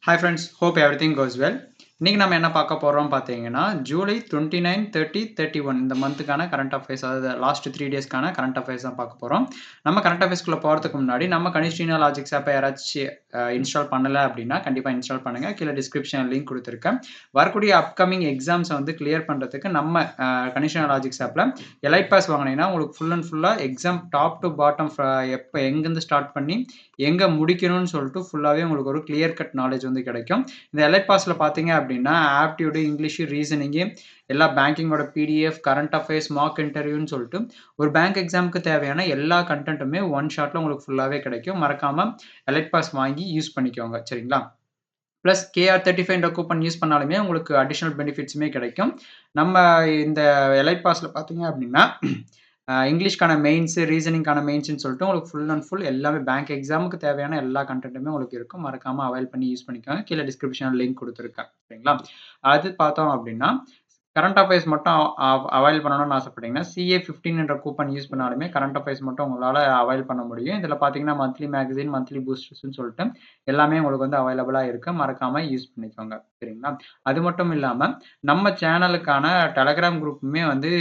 Hi friends, hope everything goes well. இன்னைக்கு நம்ம என்ன பார்க்க போறோம் பார்த்தீங்கன்னா, ஜூலை 29, 30, 31 இந்த மந்த்துக்கான கரண்ட் அஃபேர்ஸ் அதாவது லாஸ்ட் 3 டேஸ்க்கான கரண்ட் அஃபேர்ஸ் தான் பார்க்க போறோம். நம்ம கரண்ட் அஃபேர்ஸ்க்குள்ள போறதுக்கு முன்னாடி நம்ம கனிஷ்டினா லாஜிக்ஸ் ஆப்ப யாராச்சும் இன்ஸ்டால் பண்ணல அப்படின்னா, கண்டிப்பா இன்ஸ்டால் பண்ணுங்க. கீழ டிஸ்கிரிப்ஷன் லிங்க் குடுத்திருக்கேன். வரக்கூடிய அப்கமிங் எக்ஸாம்ஸ வந்து கிளியர் பண்றதுக்கு நம்ம கனிஷ்டினா லாஜிக்ஸ் ஆப்ல எலைட் பாஸ் வாங்குனீங்கன்னா, உங்களுக்கு ஃபுல் அண்ட் ஃபுல்லா எக்ஸாம் டாப் டூ பாட்டம் எப்ப எங்கேருந்து ஸ்டார்ட் பண்ணி எங்க முடிக்கணும்னு சொல்லிட்டு ஃபுல்லாவே உங்களுக்கு ஒரு கிளியர் கட் நாலேட்ஜ் வந்து கிடைக்கும். இந்த எலைட் பாஸ்ல பார்த்தீங்க அப்படின்னா, ஆப்டிட்யூட், இங்கிலீஷ், ரீசனிங் எல்லா பேங்கிங்கோட பிடிஎஃப், கரண்ட் அஃபேர்ஸ், மார்க் இன்டர்வியூன்னு சொல்லிட்டு ஒரு பேங்க் எக்ஸாம்க்கு தேவையான எல்லா கன்டென்ட்டுமே ஒன் ஷாட்ல உங்களுக்கு ஃபுல்லாவே கிடைக்கும். மறக்காம எலைட் பாஸ் வாங்கி யூஸ் பண்ணிக்கோங்க. சரிங்களா? பிளஸ் KR35 கூப்பன் யூஸ் பண்ணாலுமே உங்களுக்கு அடிஷனல் பெனிஃபிட்ஸுமே கிடைக்கும். நம்ம இந்த எலைட் பாஸ்ல பார்த்தீங்க அப்படின்னா, இங்கிலீஷ்க்கான மெயின்ஸ், ரீசனிங்க்கான மெயின்ஸ்ன்னு சொல்லிட்டு உங்களுக்கு ஃபுல் அண்ட் ஃபுல் எல்லாமே பேங்க் எக்ஸாமுக்கு தேவையான எல்லா கன்டென்ட்டுமே உங்களுக்கு இருக்கும். மறக்காம அவைல் பண்ணி யூஸ் பண்ணிக்கோங்க. கீழ டிஸ்கிரிப்ஷன்ல லிங்க் குடுத்துருக்கேன். சரிங்களா? அது பார்த்தோம் அப்படின்னா, கரண்ட் அஃபேர்ஸ் மட்டும் அவைல் பண்ணணும்னு ஆசைப்பட்டீங்கன்னா, CA15 என்ற கூப்பன் யூஸ் பண்ணாலுமே கரண்ட் அஃபேர்ஸ் மட்டும் உங்களால அவைல் பண்ண முடியும். இதில பார்த்தீங்கன்னா, மந்த்லி மேகசின், மந்த்லி பூஸ்டர்ஸ்ன்னு சொல்லிட்டு எல்லாமே உங்களுக்கு வந்து அவைலபிளா இருக்கு. மறக்காம யூஸ் பண்ணிக்கோங்க. சரிங்களா? அது மட்டும் இல்லாம, நம்ம சேனலுக்கான டெலகிராம் குரூப்புமே வந்து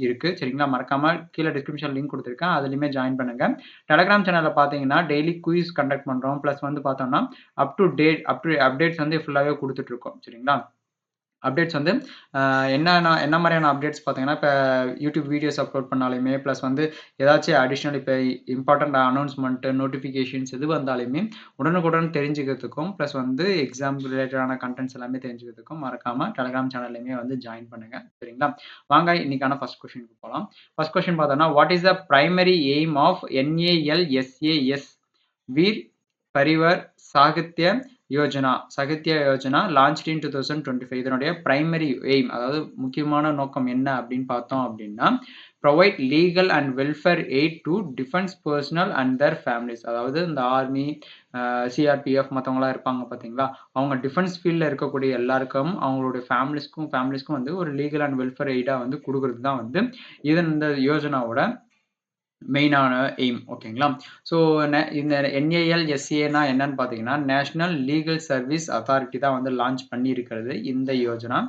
இருக்கு. சரிங்களா? மறக்காம கீழ டிஸ்கிரிப்ஷன் லிங்க் குடுத்துருக்கேன். அதிலயுமே ஜாயின் பண்ணுங்க. டெலகிராம் சேனல்ல பார்த்தீங்கன்னா, டெய்லி குயிஸ் கண்டக்ட் பண்றோம். பிளஸ் வந்து பார்த்தோம்னா, அப் டூ டேட் அப்டேட்ஸ் வந்து ஃபுல்லாவே குடுத்துட்டு இருக்கோம். சரிங்களா? அப்டேட்ஸ் வந்து என்ன மாரியான அப்டேட்ஸ் பார்த்தீங்கன்னா, இப்ப யூடியூப் வீடியோஸ் அப்லோட் பண்ணாலுமே, பிளஸ் வந்து ஏதாச்சும் அடிஷனல் இப்ப இம்பார்ட்டன்ட் அனௌன்ஸ்மென்ட், நோட்டிஃபிகேஷன்ஸ் எது வந்தாலுமே உடனுக்குடன் தெரிஞ்சுக்கிறதுக்கும், பிளஸ் வந்து எக்ஸாம் ரிலேட்டடான கன்டென்ட்ஸ் எல்லாமே தெரிஞ்சுக்கிறதுக்கும் மறக்காம டெலகிராம் சேனல்லயுமே வந்து ஜாயின் பண்ணுங்க. சரிங்களா? வாங்க இன்னைக்கான ஃபர்ஸ்ட் கொஸ்டினுக்கு போலாம். ஃபர்ஸ்ட் கொஸ்டின் பார்த்தோம்னா, what is the primary aim of NALSAS Veer Parivar Sahitya Yojana launched in 2025. இதனுடைய பிரைமரி எய்ம் அதாவது முக்கியமான நோக்கம் என்ன அப்படின்னு பார்த்தோம் அப்படின்னா, provide legal and welfare aid to defence personnel and their families. அதாவது இந்த ஆர்மி, CRPF மத்தவங்கலாம் இருப்பாங்க பார்த்தீங்களா, அவங்க டிஃபென்ஸ் ஃபீல்ட்ல இருக்கக்கூடிய எல்லாருக்கும் அவங்களுடைய ஃபேமிலிஸ்க்கும் வந்து ஒரு லீகல் அண்ட் வெல்ஃபேர் எய்டா வந்து குடுக்குறது தான் வந்து இந்த யோஜனாவோட மெயினான எய்ம். ஓகேங்களா? ஸோ இந்த NALSA என்னன்னு பார்த்தீங்கன்னா, நேஷனல் லீகல் சர்வீஸ் அத்தாரிட்டி தான் வந்து லான்ச் பண்ணியிருக்கிறது இந்த யோஜனா.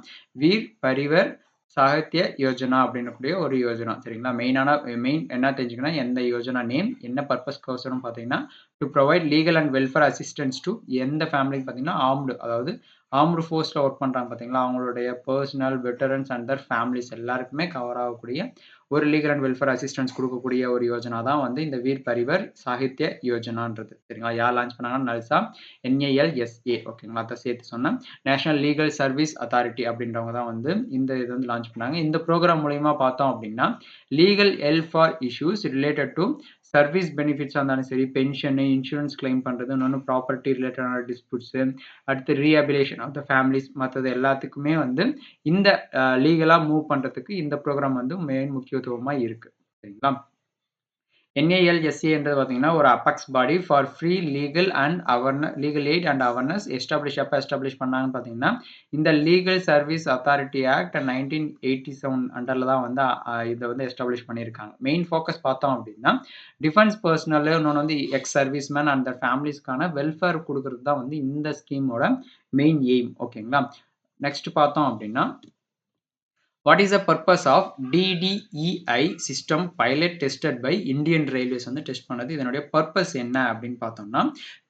வீர் பரிவர் சாகித்ய யோஜனா அப்படின்னக்கூடிய ஒரு யோஜனா. சரிங்களா? மெயின் என்ன தெரிஞ்சுக்கணும், எந்த யோஜனா நேம், என்ன பர்ப்பஸ்க்கோசரம் பார்த்தீங்கன்னா, to provide legal and welfare assistance to எந்த ஃபேமிலிக்கு பார்த்தீங்கன்னா, அதாவது ஆர்ம்டு ஃபோர்ஸ்ல ஒர்க் பண்றாங்க பார்த்தீங்களா, அவங்களுடைய personnel, veterans and their families எல்லாருக்குமே கவர் ஆகக்கூடிய ஒரு லீகல் அண்ட் வெல்ஃபேர் அசிஸ்டன்ஸ் குடுக்கக்கூடிய ஒரு யோஜனா தான் வந்து இந்த வீர் பரிவர் சாகித்ய யோஜனான்றது. சரிங்களா? யார் லான்ச் பண்ணாங்கன்னா, நல்சா NALSA. ஓகேங்களா? அத சேர்த்து சொன்னேன். நேஷனல் லீகல் சர்வீஸ் அத்தாரிட்டி அப்படின்றவங்க தான் வந்து இந்த இது வந்து லான்ச் பண்ணாங்க. இந்த புரோகிராம் மூலியமா பார்த்தோம் அப்படின்னா, legal help for issues related to service பெனிஃபிட்ஸா இருந்தாலும் சரி, பென்ஷன், இன்சூரன்ஸ் கிளைம் பண்றது, இன்னொன்னு ப்ராப்பர்ட்டி ரிலேட்டடான டிஸ்பியூட்ஸ், அடுத்து ரீஹபிலிட்டேஷன் ஆஃப் த ஃபேமிலிஸ் மத்தது எல்லாத்துக்குமே வந்து இந்த லீகலா மூவ் பண்றதுக்கு இந்த ப்ரோகிராம் வந்து மெயின் முக்கியத்துவமா இருக்கு. சரிங்களா? NALSA பார்த்தீங்கன்னா, ஒரு apex body for free legal eight and awareness establish பண்ணாங்கன்னு பார்த்தீங்கன்னா, இந்த லீகல் சர்வீஸ் அத்தாரிட்டி ஆக்ட் 1987 அண்டர்ல தான் வந்து இத வந்து எஸ்டாப்ளிஷ் பண்ணியிருக்காங்க. மெயின் ஃபோக்கஸ் பார்த்தோம் அப்படின்னா, டிஃபென்ஸ் பெர்சனல், இன்னொன்னு வந்து ex service man and their ஃபேமிலிஸ்க்கான வெல்ஃபேர் குடுக்குறது தான் வந்து இந்த ஸ்கீமோட மெயின் எய்ம். ஓகேங்களா? நெக்ஸ்ட் பார்த்தோம் அப்படின்னா, what is the purpose of DDEI system pilot tested by Indian Railways வந்து டெஸ்ட் பண்ணது. இதனுடைய பர்ப்பஸ் என்ன அப்படின்னு பார்த்தோம்னா,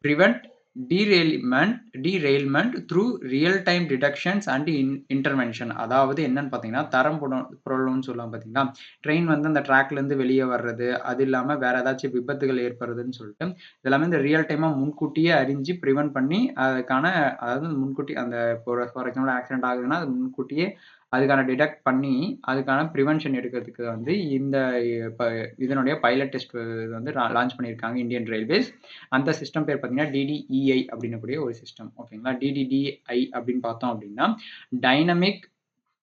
prevent derailment through real time detections and intervention. அதாவது என்னன்னு பார்த்தீங்கன்னா, தரம் புரளும்னு சொல்லுவாங்க பார்த்தீங்களா, ட்ரெயின் வந்து அந்த ட்ராக்ல இருந்து வெளியே வர்றது, அது இல்லாம வேற ஏதாச்சும் விபத்துகள் ஏற்படுறதுன்னு சொல்லிட்டு இதெல்லாமே இந்த ரியல் டைமா முன்கூட்டியே அறிஞ்சு ப்ரிவென்ட் பண்ணி அதுக்கான அதாவது முன்கூட்டி அந்த ஃபார் எக்ஸாம்பிள் ஆக்சிடென்ட் ஆகுதுன்னா அது முன்கூட்டியே அதுக்கான டிடெக்ட் பண்ணி, அதுக்கான பிரிவென்ஷன் எடுக்கிறதுக்கு வந்து இந்த ப இதனுடைய பைலட் டெஸ்ட் வந்து லான்ச் பண்ணியிருக்காங்க இந்தியன் ரயில்வேஸ். அந்த சிஸ்டம் பேர் பார்த்தீங்கன்னா, DDEI அப்படின்னக்கூடிய ஒரு சிஸ்டம். ஓகேங்களா? DDDI அப்படின்னு பார்த்தோம் அப்படின்னா, dynamic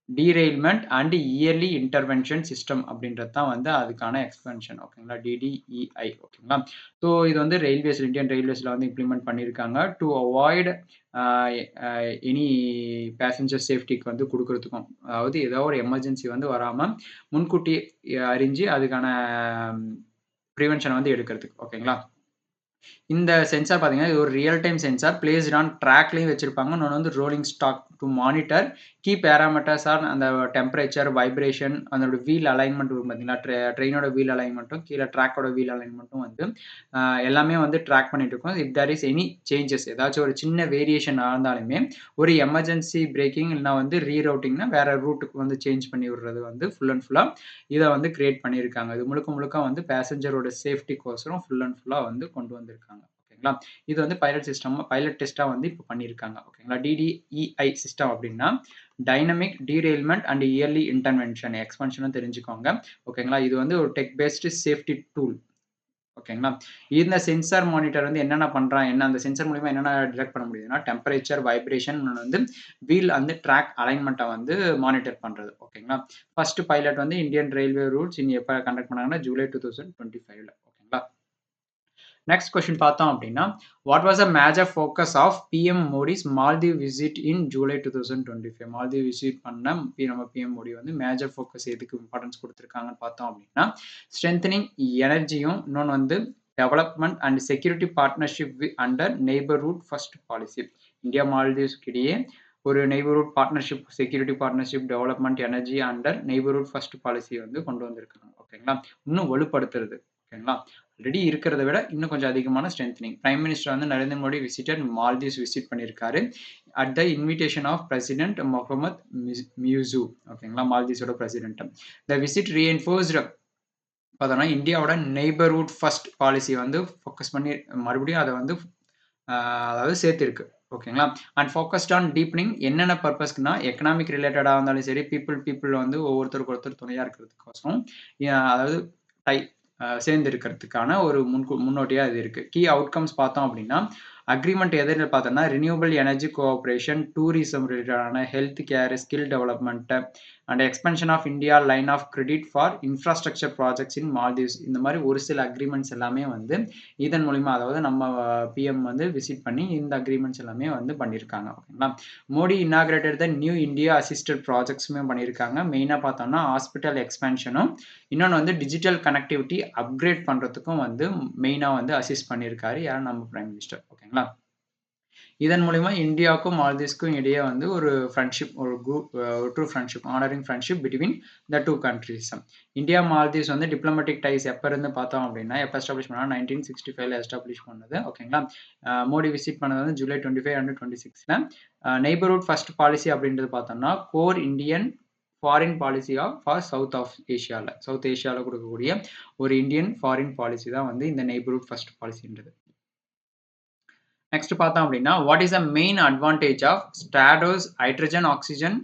derailment and early intervention system அப்படின்றது தான் வந்து அதுக்கான எக்ஸ்பென்ஷன். ஓகேங்களா? DDEI. ஓகேங்களா? ஸோ இது வந்து இந்தியன் ரயில்வேஸ்ல வந்து இம்ப்ளிமெண்ட் பண்ணியிருக்காங்க. டு அவாய்ட் எனி பேசஞ்சர் சேஃப்டிக்கு வந்து குடுக்குறதுக்கும். அதாவது ஏதோ ஒரு எமர்ஜென்சி வந்து வராம முன்கூட்டியே அறிஞ்சு அதுக்கான பிரிவென்ஷன் வந்து எடுக்கிறதுக்கு. ஓகேங்களா? இந்த சென்சார் பார்த்தீங்கன்னா, இது ஒரு real time sensor placed on ட்ராக்லயும் வச்சிருப்பாங்க. இன்னொன்னு வந்து rolling stock to monitor key parameters are அந்த டெம்பரேச்சர், வைப்ரேஷன், அதோட வீல் அலைன்மென்ட் இருக்கும் பார்த்தீங்களா, ட்ரெயினோட வீல் அலைன்மென்ட்டும், கீழ ட்ராக்கோட வீல் அலைன்மென்ட்டும் வந்து எல்லாமே வந்து ட்ராக் பண்ணிட்டு இருக்கும். If there is any changes ஏதாச்சும் ஒரு சின்ன வேரியேஷன் நடந்தாலுமே, ஒரு எமர்ஜென்சி பிரேக்கிங் இல்லனா வந்து ரீரூட்டிங்னா வேற ரூட்டுக்கு வந்து சேஞ்ச் பண்ணி விடுறது வந்து ஃபுல் அண்ட் ஃபுல்லா இத வந்து கிரியேட் பண்ணியிருக்காங்க. இது முழுக்க முழுக்க வந்து பேசஞ்சரோட சேஃப்டிக்கோசரம் ஃபுல் அண்ட் ஃபுல்லா வந்து கொண்டு வந்திருக்காங்க. ஓகேங்களா? இது வந்து பைலட் டெஸ்ட்டா வந்து இப்ப பண்ணியிருக்காங்க. ஓகேங்களா? DDEI சிஸ்டம் அப்டின்னா, டைனமிக் டீரெயில்மென்ட் அண்ட் இயர்லி இன்டர்வென்ஷன் எக்ஸ்பென்ஷனும் தெரிஞ்சுக்கோங்க. ஓகேங்களா? இது வந்து ஒரு டெக் பேஸ்ட் சேஃப்டி டூல். ஓகேங்களா? இந்த சென்சார் மானிட்டர் வந்து என்னென்ன பண்றான்? அந்த சென்சார் மூலியமா என்னென்ன டிடெக்ட் பண்ண முடியுதுன்னா, டெம்பரேச்சர், வைப்ரேஷன் வந்து வீல் வந்து ட்ராக் அலைன்மென்ட்ட வந்து மானிட்டர் பண்றது. ஓகேங்களா? ஃபர்ஸ்ட் பைலட் வந்து இந்தியன் ரயில்வே ரூட்ஸ் எப்ப கண்டக்ட் பண்ணாங்கன்னா, ஜூலை 2025ல. ஓகேங்களா? நெக்ஸ்ட் கொஸ்டின் பார்த்தோம் அப்படின்னா, what was the major focus of PM Modi's Maldive visit in July 2025? Maldive visit பண்ண நம்ம பிஎம் மோடி வந்து மேஜர் ஃபோக்கஸ் எதுக்கு இம்பார்ட்டன்ஸ் குடுத்துருக்காங்கன்னு பார்த்தோம் அப்படின்னா, ஸ்ட்ரெங்தனிங் எனர்ஜியும், இன்னொன்னு வந்து development and security partnership under neighbourhood first policy. India மால்தீவ்ஸ்க்கு இடையே ஒரு neighbourhood partnership, security partnership, development energy under neighbourhood first policy வந்து கொண்டு வந்திருக்காங்க. ஓகேங்களா? இன்னும் வலுப்படுத்துறது. ஓகேங்களா? ஆல்ரெடி இருக்கிறத விட இன்னும் கொஞ்சம் அதிகமான ஸ்ட்ரென்தனிங். பிரைம் மினிஸ்டர் வந்து நரேந்திர மோடி மால்தீவ்ஸ் விசிட் பண்ணியிருக்காரு. At the invitation of president Muhammad Muizzu. ஓகேங்களா? மால்தீவ்ஸோட பிரசிடென்ட். த விசிட் ரீஎன்ஃபோர்ஸ்டு பார்த்தோம்னா, இந்தியாவோட நெய்பர்ஹுட் ஃபர்ஸ்ட் பாலிசி வந்து ஃபோக்கஸ் பண்ணி மறுபடியும் அத வந்து அதாவது சேர்த்திருக்கு. ஓகேங்களா? அண்ட் ஃபோக்கஸ்ட் ஆன் டீப்பனிங் என்னென்ன பர்ப்பஸ்க்குன்னா, எக்கனாமிக் ரிலேட்டடா இருந்தாலும் சரி, பீப்பிள் வந்து ஒருத்தருக்கு ஒருத்தர் துணையா இருக்கிறதுக்கோசரம், அதாவது டை சேர்ந்து இருக்கிறதுக்கான ஒரு முன்னோடியா இது இருக்கு. கீ அவுட்கம்ஸ் பார்த்தோம் அப்படின்னா, அக்ரீமெண்ட் எதுன்னு பார்த்தோம்னா, ரினியூவபிள் எனர்ஜி கோஆப்பரேஷன், டூரிசம் ரிலேட்டடான health care, skill development and expansion of India line of credit for infrastructure projects in Maldives. இந்த மாதிரி ஒரு சில அக்ரீமெண்ட்ஸ் எல்லாமே வந்து இதன் மூலியமா, அதாவது நம்ம பிஎம் வந்து விசிட் பண்ணி இந்த அக்ரீமெண்ட்ஸ் எல்லாமே வந்து பண்ணியிருக்காங்க. ஓகேங்களா? Modi inaugurated the new India assisted ப்ராஜெக்ட்ஸுமே பண்ணியிருக்காங்க. மெயினா பார்த்தோம்னா ஹாஸ்பிட்டல் எக்ஸ்பென்ஷனும், இன்னொன்னு வந்து டிஜிட்டல் கனெக்டிவிட்டி அப்கிரேட் பண்றதுக்கும் வந்து மெயினா வந்து அசிஸ்ட் பண்ணியிருக்காரு. யார்? நம்ம பிரைம் மினிஸ்டர். ஓகேங்களா? இதன் மூலியமா இந்தியாவுக்கும் மால்தீவ்ஸ்க்கும் இடையே வந்து ஒரு ஃப்ரெண்ட்ஷிப், ஒரு true friendship, honouring friendship between the 2 countries. India, Maldives வந்து டிப்ளமேட்டிக் டைஸ் எப்ப இருந்து பார்த்தோம் அப்படின்னா, எப்ப எஸ்டாப்ளிஷ் பண்ணா 1965ல எஸ்டாப்ளிஷ் பண்ணது. ஓகேங்களா? மோடி விசிட் பண்ணது வந்து ஜூலை 25 அண்ட் 26ல. நெய்பர்ஹுட் ஃபர்ஸ்ட் பாலிசி அப்படின்றது பார்த்தோம்னா, core Indian foreign policy for South ஏசியால கொடுக்கக்கூடிய ஒரு இந்தியன் ஃபாரின் பாலிசி தான் வந்து இந்த நெய்பர்ஹுட் ஃபர்ஸ்ட் பாலிசின்றது. நெக்ஸ்ட் பார்த்தோம் அப்படின்னா, what is the main advantage of Stratos hydrogen oxygen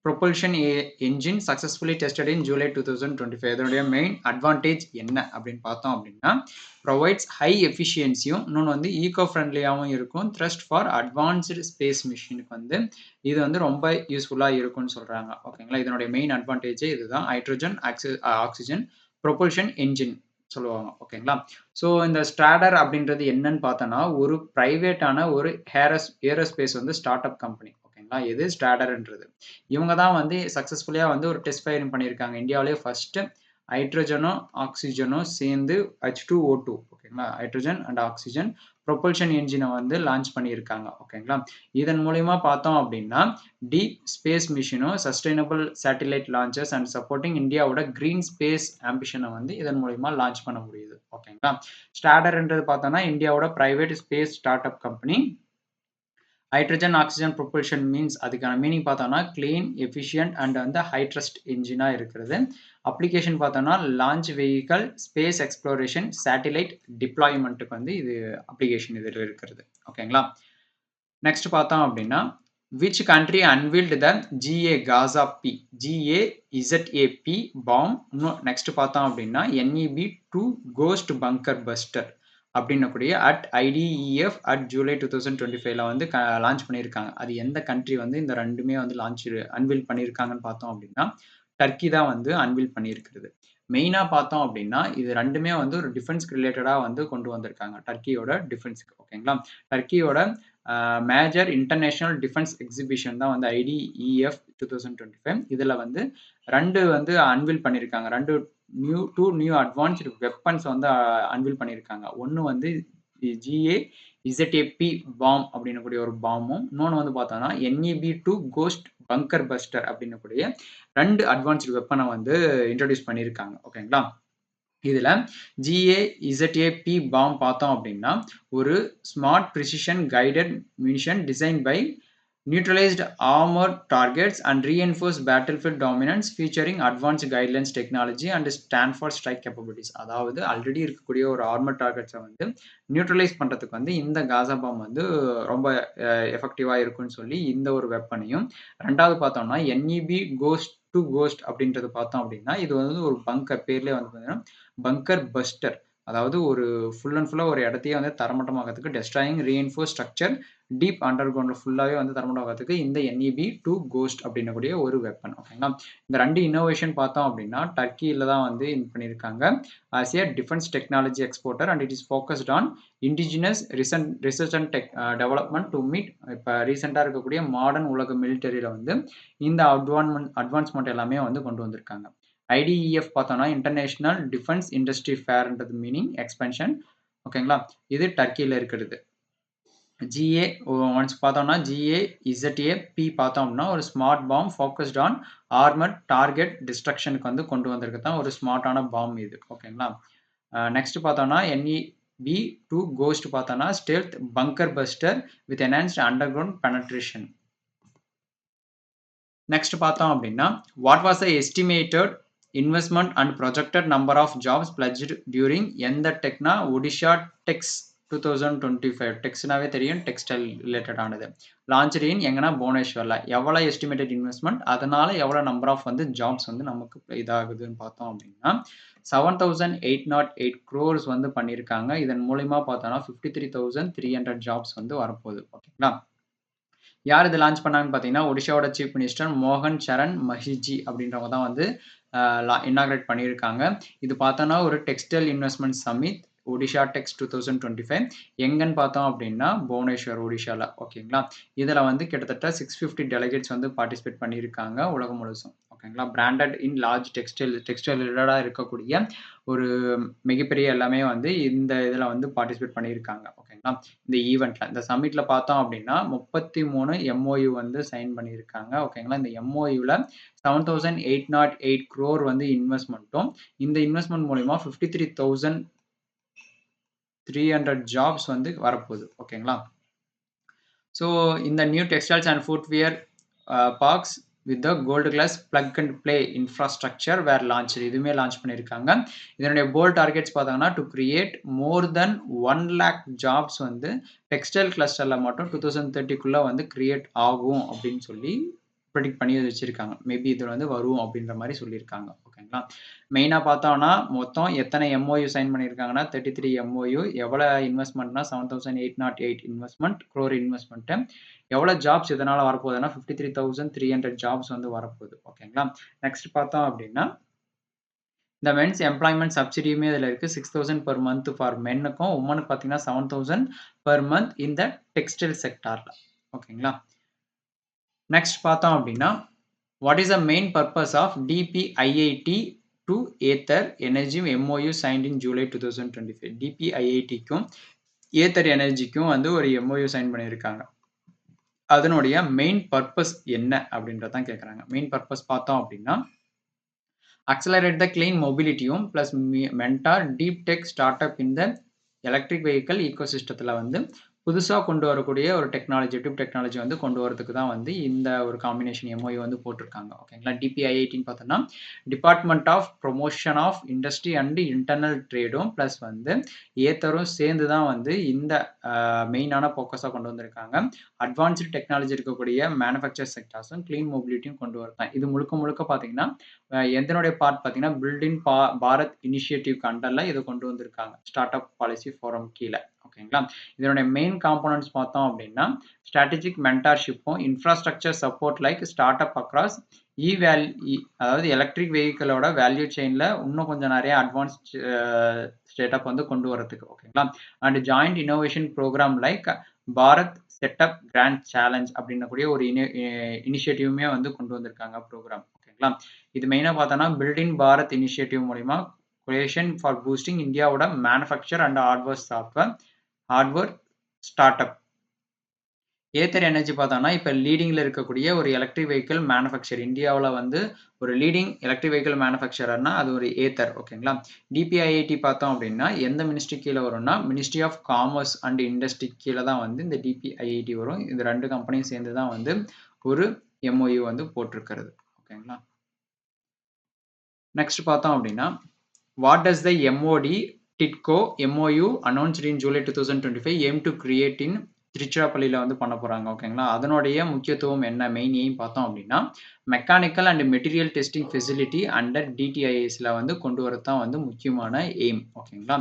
propulsion engine successfully tested in July 2025? இதனுடைய மெயின் அட்வான்டேஜ் என்ன அப்படின்னு பார்த்தோம் அப்படின்னா, ப்ரொவைட்ஸ் ஹை எஃபிஷியன்சியும், இன்னொன்று வந்து ஈகோ ஃப்ரெண்ட்லியாகவும் இருக்கும். த்ரஸ்ட் ஃபார் அட்வான்ஸ்டு ஸ்பேஸ் மிஷினுக்கு வந்து இது வந்து ரொம்ப யூஸ்ஃபுல்லாக இருக்கும்னு சொல்கிறாங்க. ஓகேங்களா? இதனுடைய மெயின் அட்வான்டேஜே இதுதான். ஹைட்ரஜன் ஆக்சிஜன் ப்ரொபல்ஷன் என்ஜின் சொல்லுவாங்க. ஓகேங்களா? ஸோ இந்த ஸ்ட்ராடர் அப்படின்றது என்னன்னு பார்த்தோன்னா, ஒரு பிரைவேட்டான ஒரு ஏரோஸ்பேஸ் வந்து ஸ்டார்ட் அப் கம்பெனி. ஓகேங்களா? எது? ஸ்ட்ராடர்ன்றது. இவங்க தான் வந்து சக்சஸ்ஃபுல்லியா வந்து ஒரு டெஸ்ட் ஃபயரிங் பண்ணியிருக்காங்க. இந்தியாவிலேயே ஃபர்ஸ்ட் ஹைட்ரஜனும், ஆக்ஸிஜனும் சேர்ந்து H2O2. ஓகேங்களா? ஹைட்ரஜன் அண்ட் ஆக்ஸிஜன் ப்ரொபல்ஷன் என்ஜினை வந்து லான்ச் பண்ணியிருக்காங்க. ஓகேங்களா? இதன் மூலியமா பார்த்தோம் அப்படின்னா, டீப் ஸ்பேஸ் மிஷனும், sustainable satellite launches and supporting இந்தியாவோட கிரீன் ஸ்பேஸ் ஆம்பிஷனை வந்து இதன் மூலியமா லான்ச் பண்ண முடியுது. ஓகேங்களா? ஸ்ட்ராடர்ன்றது பார்த்தோம்னா, இந்தியாவோட private space start up company. Hydrogen oxygen propulsion means அதுக்கான மீனிங் பார்த்தோம்னா, கிளீன், எஃபிஷியன்ட் அண்ட் வந்து ஹை ட்ரஸ்ட் என்ஜினா இருக்கிறது. அப்ளிகேஷன் பார்த்தோம்னா, launch vehicle, space exploration, satellite டிப்ளாய்மென்ட்க்கு வந்து இது அப்ளிகேஷன் இதில் இருக்கிறது. ஓகேங்களா? நெக்ஸ்ட் பார்த்தோம் அப்படின்னா, which country unveiled the GAZAP bomb. நெக்ஸ்ட் பார்த்தோம் அப்படின்னா, NEB-2 கோஸ்ட் பங்கர் பஸ்டர் அப்படின்னக்கூடிய IDEF ஜூலை 2025ல வந்து லான்ச் பண்ணியிருக்காங்க. அது எந்த கண்ட்ரி வந்து இந்த ரெண்டுமே வந்து அன்வீல் பண்ணியிருக்காங்கன்னு பார்த்தோம் அப்படின்னா, டர்க்கி தான் வந்து அன்வீல் பண்ணியிருக்கிறது. மெயினா பார்த்தோம் அப்படின்னா, இது ரெண்டுமே வந்து ஒரு டிஃபென்ஸ்க்கு ரிலேட்டடா வந்து கொண்டு வந்திருக்காங்க. டர்க்கியோட டிஃபென்ஸ்க்கு. ஓகேங்களா? டர்க்கியோட மேஜர் இன்டர்நேஷனல் டிஃபென்ஸ் எக்ஸிபிஷன் தான் வந்து IDEF 2025. இதுல வந்து 2 வந்து அன்வீல் பண்ணியிருக்காங்க. 2 நியூ அட்வான்ஸ்டு வெப்பன்ஸ் வந்து அன்வீல் பண்ணியிருக்காங்க. ஒண்ணு வந்து GAZAP பாம் அப்படின்னக்கூடிய ஒரு பாமும், இன்னொன்னு வந்து பார்த்தோம்னா NEB2 cost bunker buster அப்படின்னக்கூடிய 2 advanced வெப்பன வந்து இன்ட்ரோடியூஸ் பண்ணியிருக்காங்க. ஓகேங்களா? இதுல GAZAP பாம் பார்த்தோம் அப்படின்னா, ஒரு smart precision guided munition design by neutralized armored targets and reinforced battlefield dominance featuring advanced guidelines technology and stand for strike capabilities. அதாவது ஆல்ரெடி இருக்கக்கூடிய ஒரு ஆர்மர் டார்கெட்ஸை வந்து நியூட்ரலைஸ் பண்றதுக்கு வந்து இந்த காசா பாம் வந்து ரொம்ப எஃபெக்டிவா இருக்கும்னு சொல்லி இந்த ஒரு வெப்பனையும், ரெண்டாவது பார்த்தோம்னா NEB கோஸ்ட் டு கோஸ்ட் அப்படின்றது பார்த்தோம் அப்படின்னா, இது வந்து ஒரு பங்கர் பேர்லேயே வந்து பார்த்தீங்கன்னா பங்கர் பஸ்டர், அதாவது ஒரு ஃபுல் அண்ட் ஃபுல்லா ஒரு இடத்தையே வந்து தரமட்டமாக்கிறதுக்கு destroying reinforce structure deep under கிரவுண்ட்ல ஃபுல்லாவே வந்து தரமட்டமாக்கிறதுக்கு இந்த NEB2 கோஸ்ட் அப்படின்னக்கூடிய ஒரு வெப்பன். ஓகேங்களா? இந்த 2 இன்னோவேஷன் பார்த்தோம் அப்படின்னா டர்க்கியில தான் வந்து இது பண்ணியிருக்காங்க. As a defence technology exporter and it is focused on indigenous research and development to meet இப்போ ரீசெண்டாக இருக்கக்கூடிய மாடர்ன் உலக மிலிட்டரியில வந்து இந்த அட்வான்ஸ்மெண்ட் எல்லாமே வந்து கொண்டு வந்திருக்காங்க. IDEF பார்த்தோம்னா இன்டர்நேஷனல் டிஃபென்ஸ் இண்டஸ்ட்ரி ஃபேர்ன்றது மீனிங் எக்ஸ்பென்ஷன். ஓகேங்களா? இது டர்க்கியில் இருக்கிறது. GA ஒன்ஸ் பார்த்தோம்னா GAZAP பார்த்தோம் அப்படின்னா ஒரு smart bomb focused on armour target டிஸ்ட்ரக்ஷனுக்கு வந்து கொண்டு வந்திருக்கு தான் ஒரு ஸ்மார்ட்டான பாம் இது. ஓகேங்களா? நெக்ஸ்ட் பார்த்தோம்னா NEB2 கோஸ்ட் பார்த்தோம்னா stealth bunker buster with enhanced underground penetration. Next பார்த்தோம் அப்படின்னா what was the estimated investment and projected number of jobs pledged during எந்த டெக்னா ஒடிஷா டெக்ஸ் 2025 டெக்ஸ்னாவே தெரியும், டெக்ஸ்டைல் ரிலேட்டடானது. லான்ச்டு இன் எங்கன்னா புவனேஸ்வரில் எவ்வளோ எஸ்டிமேட்டட் இன்வெஸ்ட்மெண்ட், அதனால எவ்வளோ நம்பர் ஆஃப் வந்து ஜாப்ஸ் வந்து நமக்கு இதாகுதுன்னு பார்த்தோம் அப்படின்னா 7,808 crores வந்து பண்ணியிருக்காங்க. இதன் மூலியமா பார்த்தோம்னா 53,300 ஜாப்ஸ் வந்து வரப்போகுது. ஓகேங்களா? யார் இது லான்ச் பண்ணாங்கன்னு பார்த்தீங்கன்னா ஒடிஷாவோட சீஃப் மினிஸ்டர் மோகன் சரண் மஹிஜி அப்படின்றவங்க தான் வந்து இனாகிரேட் பண்ணியிருக்காங்க. இது பார்த்தோன்னா ஒரு டெக்ஸ்டைல் இன்வெஸ்ட்மெண்ட் சமிட் ஒடிஷா டெக்ஸ் 2025 எங்கன்னு பார்த்தோம் அப்படின்னா புவனேஸ்வர் ஒடிஷாவில். ஓகேங்களா? இதில் வந்து கிட்டத்தட்ட 650 டெலிகேட்ஸ் வந்து பார்ட்டிசிபேட் பண்ணியிருக்காங்க உலகம் முழுசும். ஓகேங்களா? பிராண்டட் இன் லார்ஜ் டெக்ஸ்டைல் ரிலேட்டடாக இருக்கக்கூடிய ஒரு மிகப்பெரிய எல்லாமே வந்து இந்த இதில் வந்து பார்ட்டிசிபேட் பண்ணியிருக்காங்க. ஓகேங்களா? இந்த ஈவெண்ட்ல இந்த சமிட்ல பார்த்தோம் அப்படின்னா 33 MOU வந்து சைன் பண்ணியிருக்காங்க. ஓகேங்களா? இந்த MOUல 7,808 crore வந்து இன்வெஸ்ட்மெண்ட்டும், இந்த இன்வெஸ்ட்மெண்ட் மூலியமா 53,300 ஜாப்ஸ் வந்து வரப்போகுது. ஓகேங்களா? ஸோ இந்த new textiles and footwear parks with the gold class plug and play infrastructure were launch, இதுவுமே லான்ச் பண்ணியிருக்காங்க. இதனுடைய போல் டார்கெட்ஸ் பார்த்தோம்னா to create more than 1 lakh jobs வந்து டெக்ஸ்டைல் கிளஸ்டரில் மட்டும் 2030 வந்து கிரியேட் ஆகும் அப்படின்னு சொல்லி ப்ரெடிக்ட் பண்ணி வச்சிருக்காங்க. மேபி இதில் வந்து வரும் அப்படின்ற மாதிரி சொல்லியிருக்காங்க. ஓகேங்களா? மெயினாக பார்த்தோம்னா மொத்தம் எத்தனை MOU சைன் பண்ணியிருக்காங்கன்னா 33 MOU, எவ்வளோ இன்வெஸ்ட்மெண்ட்னா 7,808 இன்வெஸ்ட்மெண்ட் க்ரோர் இன்வெஸ்ட்மெண்ட்டு, எவ்வளோ ஜாப்ஸ் இதனால் வரப்போகுதுன்னா 53,300 ஜாப்ஸ் வந்து வரப்போகுது. ஓகேங்களா? நெக்ஸ்ட் பார்த்தோம் அப்படின்னா இந்த மென்ஸ் எம்ப்ளாய்மெண்ட் சப்சிடியுமே இதில் இருக்குது. 6,000 per month ஃபார் மென்னுக்கும், உமனுக்கு பார்த்தீங்கன்னா 7,000 per month இந்த டெக்ஸ்டைல் செக்டாரில். ஓகேங்களா? நெக்ஸ்ட் பார்த்தோம் அப்படின்னா what is the main purpose of DPIIT to Ather Energy MOU signed in July 2025. DPIITக்கும் ஏத்தர் எனர்ஜிக்கும் வந்து ஒரு MOU சைன் பண்ணியிருக்காங்க. அதனுடைய மெயின் பர்பஸ் என்ன அப்படின்றதான் கேட்குறாங்க. மெயின் பர்பஸ் பார்த்தோம் அப்படின்னா அக்சலரேட் த கிளீன் மொபிலிட்டியும் plus mentor deep tech start up இந்த எலக்ட்ரிக் வெஹிக்கல் ஈகோசிஸ்டத்தில் வந்து புதுசாக கொண்டு வரக்கூடிய ஒரு டெக்னாலஜி டியூப் டெக்னாலஜி வந்து கொண்டு வரதுக்கு தான் வந்து இந்த ஒரு காம்பினேஷன் MOU வந்து போட்டிருக்காங்க. ஓகேங்களா? DPIITன்னு பார்த்தோம்னா department of promotion of industry and internal ட்ரேடும் ப்ளஸ் வந்து ஏத்தரும் சேர்ந்து தான் வந்து இந்த மெயினான ஃபோக்கஸாக கொண்டு வந்திருக்காங்க. அட்வான்ஸ்டு டெக்னாலஜி இருக்கக்கூடிய மேனுஃபேக்சர் செக்டார்ஸும் க்ளீன் மொபிலிட்டியும் கொண்டு வரதான். இது முழுக்க பார்த்தீங்கன்னா எந்தனுடைய பார்ட் பார்த்தீங்கன்னா பில்டிங் பாரத் இனிஷியேட்டிவ்க்கு அண்டரில் இதை கொண்டு வந்திருக்காங்க ஸ்டார்ட் அப் பாலிசி ஃபோரம் கீழே. ஓகேங்களா? இதனுடைய மெயின் காம்போனன்ட்ஸ் பார்த்தோம் அப்படின்னா ஸ்ட்ராட்டஜிக் மென்டார்ஷிப்பும் infrastructure support like start up across அதாவது எலக்ட்ரிக் வெஹிக்கிளோட வேல்யூ செயினில் இன்னும் கொஞ்சம் நிறைய அட்வான்ஸ்ட் ஸ்டேட்டப் வந்து கொண்டு வரதுக்கு. ஓகேங்களா? And joint innovation programme like Bharat setup grand challenge அப்படின்னக்கூடிய ஒரு இனிஷியேட்டிவுமே வந்து கொண்டு வந்திருக்காங்க ப்ரோக்ராம். ஓகேங்களா? இது மெயினாக பார்த்தோன்னா பில்டிங் பாரத் இனிஷியேட்டிவ் மூலிமா கிரியேஷன் ஃபார் பூஸ்டிங் இந்தியாவோட manufacture and hardware software hardware start up. Ather energy பார்த்தோம்னா இப்போ லீடிங்கில் இருக்கக்கூடிய ஒரு எலக்ட்ரிக் வெஹிக்கிள் மேனுஃபேக்சர். இந்தியாவில் வந்து ஒரு லீடிங் எலக்ட்ரிக் வெஹிக்கிள் மேனுஃபேக்சரர்னா அது ஒரு ஏத்தர். ஓகேங்களா. டிபிஐஐடி பார்த்தோம் அப்படின்னா எந்த மினிஸ்ட்ரி கீழே வரும்னா ministry of commerce and industry கீழே தான் வந்து இந்த டிபிஐஐடி வரும். இந்த 2 கம்பெனியும் சேர்ந்து தான் வந்து ஒரு எம்ஓயு வந்து போட்டிருக்கிறது. ஓகேங்களா. நெக்ஸ்ட் பார்த்தோம் அப்படின்னா what does the MOD TIDCO MoU announced in July 2025 aim to create இன் திருச்சிராப்பள்ளியில் வந்து பண்ண போகிறாங்க. ஓகேங்களா. அதனுடைய முக்கியத்துவம் என்ன, மெயின் எய்ம் பார்த்தோம் அப்படின்னா mechanical and material testing facility under டிடிஐஎஸில் வந்து கொண்டு வரது தான் வந்து முக்கியமான எய்ம். ஓகேங்களா.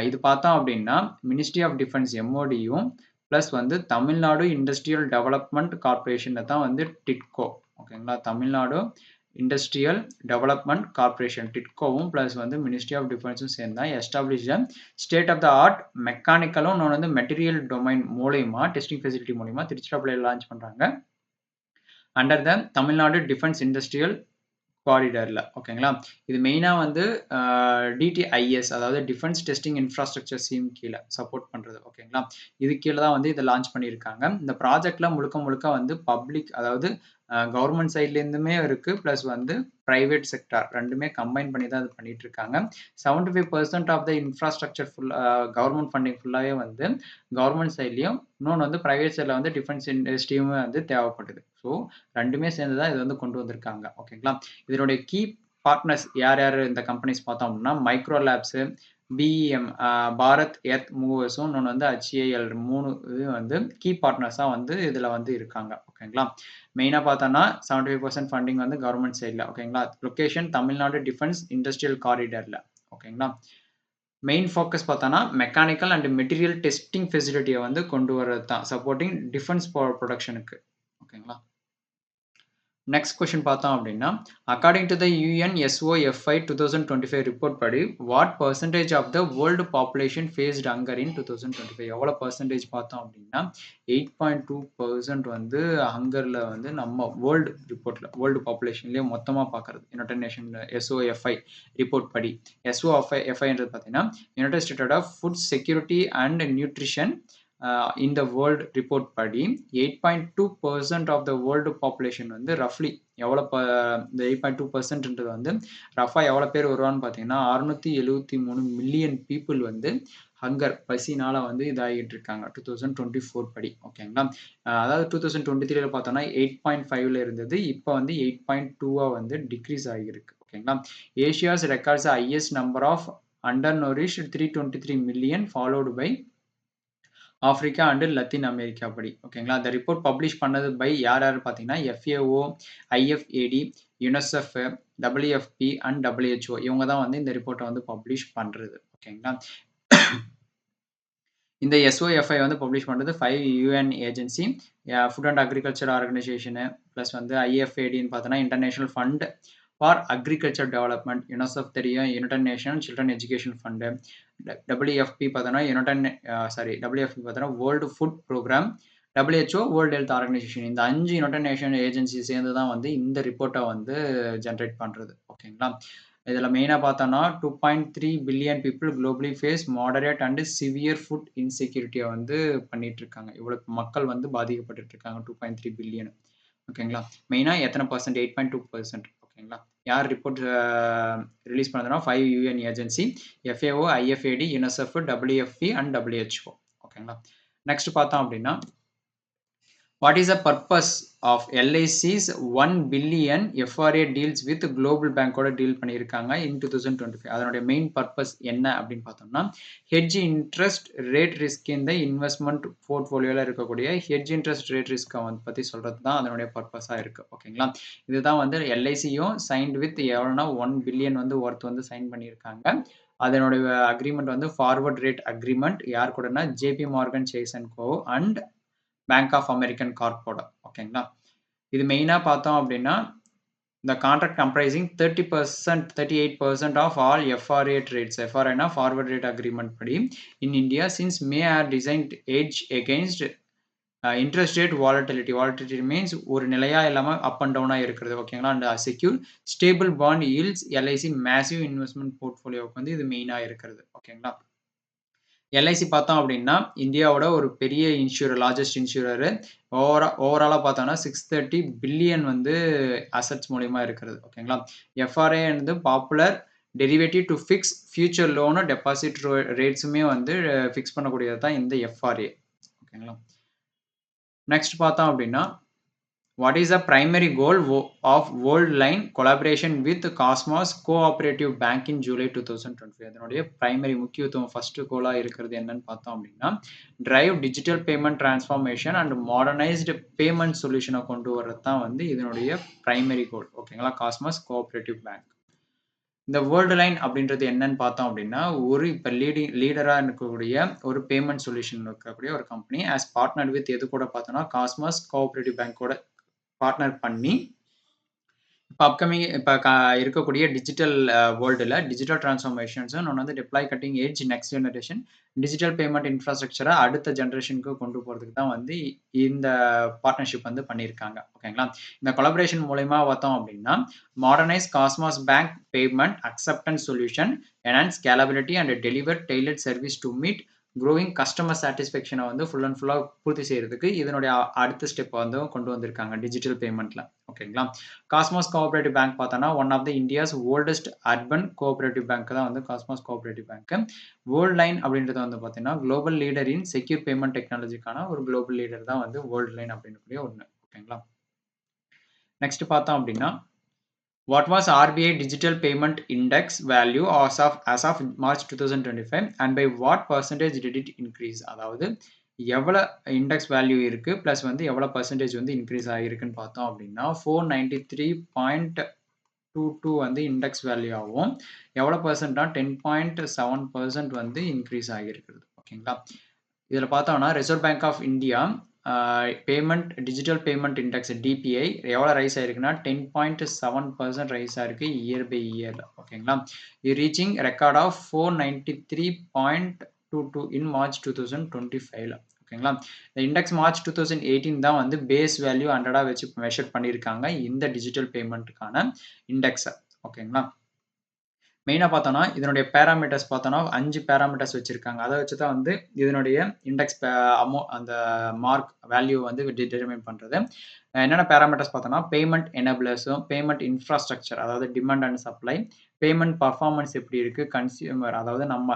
இது பார்த்தோம் அப்படின்னா மினிஸ்ட்ரி ஆஃப் டிஃபென்ஸ் எம்ஓடியும் ப்ளஸ் வந்து தமிழ்நாடு இண்டஸ்ட்ரியல் டெவலப்மெண்ட் கார்பரேஷனை தான் வந்து டிட்கோ. ஓகேங்களா. தமிழ்நாடு இண்டஸ்ட்ரியல் டெவலப்மெண்ட் கார்பரேஷன் டிட்கோவும் ப்ளஸ் வந்து மினிஸ்ட்ரி ஆஃப் டிஃபென்ஸும் சேர்ந்தா establish state of the art மெக்கானிக்கலும் இன்னொன்று வந்து மெட்டீரியல் டொமைன் மூலயமா டெஸ்டிங் ஃபெசிலிட்டி மூலயமா திருச்சிராப்பள்ளியில் லான்ச் பண்ணுறாங்க under the Tamil Nadu defence industrial காரிடரில். ஓகேங்களா. இது மெயினாக வந்து டிடிஐஎஸ் அதாவது டிஃபென்ஸ் டெஸ்டிங் இன்ஃப்ராஸ்ட்ரக்சர் ஸ்கீம் கீழே சப்போர்ட் பண்ணுறது. ஓகேங்களா. இது கீழே தான் வந்து இதை லான்ச் பண்ணியிருக்காங்க. இந்த ப்ராஜெக்டில் முழுக்க வந்து பப்ளிக் அதாவது கவர்மெண்ட் சைட்லேருந்துமே இருக்குது ப்ளஸ் வந்து ப்ரைவேட் செக்டார் ரெண்டுமே கம்பைன் பண்ணி தான் இது பண்ணிட்டு இருக்காங்க. 75% of the infrastructure government funding ஃபுல்லாகவே வந்து கவர்மெண்ட் சைட்லேயும் இன்னொன்று வந்து ப்ரைவேட் சைடில் வந்து டிஃபென்ஸ் இண்டஸ்ட்ரியுமே வந்து தேவைப்படுது. ஸோ ரெண்டுமே சேர்ந்து தான் இது வந்து கொண்டு வந்திருக்காங்க. ஓகேங்களா. இதனுடைய கீ பார்ட்னர்ஸ் யார் இந்த கம்பெனிஸ் பார்த்தோம் அப்படின்னா micro labs, BEM Bharat earth மூவர்ஸும் இன்னொன்று வந்து HCIL 3 இது வந்து கீ பார்ட்னர்ஸாக வந்து இதில் வந்து இருக்காங்க. ஓகேங்களா. மெயினாக பார்த்தோன்னா 75% ஃபண்டிங் வந்து கவர்மெண்ட் சைடில். ஓகேங்களா. லொக்கேஷன் தமிழ்நாடு டிஃபென்ஸ் இண்டஸ்ட்ரியல் காரிடரில். ஓகேங்களா. மெயின் ஃபோக்கஸ் பார்த்தோன்னா மெக்கானிக்கல் அண்ட் மெட்டீரியல் டெஸ்டிங் ஃபெசிலிட்டியை வந்து கொண்டு வரது தான் சப்போர்ட்டிங் டிஃபென்ஸ் ப்ரொடக்ஷனுக்கு. ஓகேங்களா. நெக்ஸ்ட் கொஸ்டின் பார்த்தோம் அப்படின்னா according to the UNSOFI 2025 report படி what percentage of the world population faced hunger in 2025 எவ்வளோ பர்சன்டேஜ் பார்த்தோம் அப்படின்னா 8.2% வந்து ஹங்கரில் வந்து நம்ம வேர்ல்டு ரிப்போர்ட்டில் வேர்ல்டு பாப்புலேஷன்லேயே மொத்தமாக பார்க்குறது யுனைடெட் நேஷன் SOFI ரிப்போர்ட் படி. SOFIன்றது பார்த்தீங்கன்னா united state of food security and nutrition இந்த வேர்ல்டு ரிப்போர்ட் படி 8.2% ஆஃப் த வேர்ல்டு பாப்புலேஷன் வந்து ரஃப்லி எவ்வளோ இந்த 8.2%ன்றது வந்து ரஃபாக எவ்வளோ பேர் வருவான்னு பார்த்தீங்கன்னா 673 மில்லியன் பீப்புள் வந்து ஹங்கர் பசினால் வந்து இதாகிட்டு இருக்காங்க 2024 படி. ஓகேங்களா. அதாவது 2023 பார்த்தோன்னா 8.5 இருந்தது, இப்போ வந்து 8.2 வந்து டிக்ரீஸ் ஆகியிருக்கு. ஓகேங்களா. Asia's records highest number of under nourish 323 million followed by Africa and Latin America படி. ஓகேங்களா. அந்த ரிப்போர்ட் பப்ளிஷ் பண்ணது பை யார் பார்த்தீங்கன்னா FAO, IFAD, UNICEF, WFP and WHO இவங்க தான் வந்து இந்த ரிப்போர்ட்டை வந்து பப்ளிஷ் பண்ணுறது. ஓகேங்களா. இந்த SOFI வந்து பப்ளிஷ் பண்ணுறது 5 UN agency, food and agriculture organisation plus வந்து IFADன்னு பார்த்தோன்னா international fund for agriculture development, UNICEF தெரியும் United Nation children education fund, WFP பார்த்தோன்னா WFP பார்த்தோன்னா world food programme, WHO world health organisation. இந்த 5 யுனைடெட் நேஷன் ஏஜென்சி சேர்ந்து தான் வந்து இந்த ரிப்போர்ட்டை வந்து ஜென்ரேட் பண்ணுறது. ஓகேங்களா. இதில் மெயினாக பார்த்தோன்னா 2.3 billion people globally face moderate and severe food இன்செக்யூரிட்டியை வந்து பண்ணிட்டு இருக்காங்க. இவ்வளோ மக்கள் வந்து பாதிக்கப்பட்டு இருக்காங்க 2.3 பில்லியன். ஓகேங்களா. மெயினாக எத்தனை பர்சன்ட் 8.2%. ஓகேங்களா. யார் ரிப்போர்ட் ரிலீஸ் பண்ணதுன்னா 5 UN agency FAO, IFAD, UNICEF, WFP and WHO. ஓகேங்களா. நெக்ஸ்ட் பார்த்தோம் அப்படின்னா what is the purpose of LIC's 1 பில்லியன் FRA டீல்ஸ் வித் குளோபல் பேங்கோட டீல் பண்ணியிருக்காங்க இன் 2025. அதனுடைய மெயின் பர்பஸ் என்ன அப்படின்னு பார்த்தோம்னா ஹெட்ஜ் இன்ட்ரெஸ்ட் ரேட் ரிஸ்க் இந்த இன்வெஸ்ட்மெண்ட் போர்ட்ஃபோலியோவில் இருக்கக்கூடிய ஹெட்ஜ் இன்ட்ரெஸ்ட் ரேட் ரிஸ்க்கை வந்து பற்றி சொல்கிறது தான் அதனுடைய பர்பஸாக இருக்குது. ஓகேங்களா. இதுதான் வந்து LICயும் சைன்ட் வித் எவ்வளோனா 1 பில்லியன் வந்து ஒர்த் வந்து சைன் பண்ணியிருக்காங்க. அதனுடைய அக்ரிமெண்ட் வந்து ஃபார்வர்ட் ரேட் அக்ரிமெண்ட் யார் கூடனா JP Morgan Chase & Co and bank of American கார்ப்போட. ஓகேங்களா. இது மெயினாக பார்த்தோம் அப்படின்னா இந்த contract comprising 38% of all FRA trades. FRAனா ஃபார்வர்ட் ரேட் அக்ரிமெண்ட் படி in India since May are designed edge against interest rate volatility means ஒரு நிலையாக இல்லாமல் அப் அண்ட் டவுனாக இருக்கிறது. ஓகேங்களா. And secure stable bond yields LIC massive investment போர்ட்ஃபோலியோவுக்கு வந்து இது மெயினாக இருக்கிறது. ஓகேங்களா. எல்ஐசி பார்த்தோம் அப்படின்னா இந்தியாவோட ஒரு பெரிய இன்சூரர், லார்ஜஸ்ட் இன்சூரர். ஓவராலா பார்த்தோம்னா 630 பில்லியன் வந்து அசெட்ஸ் மூலியமா இருக்கிறது. ஓகேங்களா. எஃப்ஆர்ஏ வந்து popular derivative to fix future loan deposit ரேட்ஸுமே வந்து ஃபிக்ஸ் பண்ணக்கூடியது தான் இந்த எஃப்ஆர்ஏ. ஓகேங்களா. நெக்ஸ்ட் பார்த்தோம் அப்படின்னா what is the primary goal of Worldline collaboration with Cosmos Cooperative Bank in July 2025? அதனுடைய பிரைமரி முக்கியத்துவம் ஃபர்ஸ்ட் கோலா இருக்கிறது என்னன்னு பார்த்தோம் அப்படின்னா drive digital payment transformation and modernised payment சொல்யூஷனை கொண்டு வரது தான் வந்து இதனுடைய பிரைமரி கோல். ஓகேங்களா. Cosmos cooperative bank. இந்த வேர்ல்டு லைன் அப்படின்றது என்னன்னு பார்த்தோம் அப்படின்னா ஒரு இப்போ லீடராக இருக்கக்கூடிய ஒரு பேமெண்ட் சொல்யூஷன் இருக்கக்கூடிய ஒரு கம்பெனி ஆஸ் பார்ட்னர் வித் எது கூட பார்த்தோம்னா காஸ்மாஸ் கோஆபரேட்டிவ் பேங்கோட பார்ட்னர் பண்ணி இப்போ அப்கமிங் இப்போ இருக்கக்கூடிய டிஜிட்டல் வேர்ல்டில் டிஜிட்டல் டிரான்ஸ்ஃபார்மேஷன்ஸும் நான் வந்து deploy cutting edge next generation digital payment இன்ஃப்ராஸ்ட்ரக்சரை அடுத்த ஜென்ரேஷனுக்கு கொண்டு போகிறதுக்கு தான் வந்து இந்த பார்ட்னர்ஷிப் வந்து பண்ணியிருக்காங்க. ஓகேங்களா. இந்த கொலாபரேஷன் மூலயமா பார்த்தோம் அப்படின்னா modernise Cosmos bank payment acceptance solution enhance scalability and deliver tailored service to meet growing customer சாட்டிஸ்ஃபேக்ஷனை வந்து ஃபுல் அண்ட் ஃபுல்லாக பூர்த்தி செய்யறதுக்கு இதனுடைய அடுத்த ஸ்டெப் வந்து கொண்டு வந்திருக்காங்க டிஜிட்டல் பேமெண்ட்டில். ஓகேங்களா. காஸ்மாஸ் கோஆபரேட்டிவ் பேங்க் பார்த்தோன்னா one of the India's oldest urban cooperative bank தான் வந்து Cosmos cooperative bank. Worldline அப்படின்றது வந்து பார்த்தீங்கன்னா global leader in secure payment டெக்னாலஜிக்கான ஒரு குளோபல் லீடர் தான் வந்து வேர்ல்ட் லைன் அப்படின்னு ஒன்று. ஓகேங்களா. நெக்ஸ்ட் பார்த்தோம் அப்படின்னா what was RBI digital payment index value as of March 2025 and by what percentage did it increase? அதாவது எவ்வளோ இண்டெக்ஸ் வேல்யூ இருக்கு ப்ளஸ் வந்து எவ்வளோ பர்சன்டேஜ் வந்து இன்க்ரீஸ் ஆகிருக்குன்னு பார்த்தோம் அப்படின்னா 493.22 வந்து இண்டெக்ஸ் வேல்யூ ஆகும். எவ்வளோ பர்சன்ட்னா 10.7% வந்து இன்க்ரீஸ் ஆகியிருக்கிறது. ஓகேங்களா. இதில் பார்த்தோம்னா reserve bank of India payment digital payment index DPI எவ்வளோ ரைஸ் ஆயிருக்குன்னா 10.7% ரைஸ் ஆயிருக்கு இயர் பை இயரில். ஓகேங்களா. இது reaching record of 493.22 in March 2025. ஓகேங்களா. இந்த இண்டெக்ஸ் மார்ச் 2018 தான் வந்து பேஸ் வேல்யூ 100 வச்சு மெஷர் பண்ணியிருக்காங்க இந்த டிஜிட்டல் பேமெண்ட்டுக்கான இண்டெக்ஸை. ஓகேங்களா. மெயினாக பார்த்தோன்னா இதனுடைய பேராமீட்டர்ஸ் பார்த்தோன்னா 5 பேராமீட்டர்ஸ் வச்சுருக்காங்க. அதை வச்சு தான் வந்து இதனுடைய இண்டெக்ஸ் அந்த மார்க் வேல்யூ வந்து டிட்டர்மைன் பண்ணுறது. என்னென்ன பேராமீட்டர்ஸ் பார்த்தோன்னா பேமெண்ட் எனபிளர்ஸும் பேமெண்ட் இன்ஃப்ராஸ்ட்ரக்சர் அதாவது demand and supply payment performance எப்படி இருக்குது கன்சியூமர் அதாவது நம்ம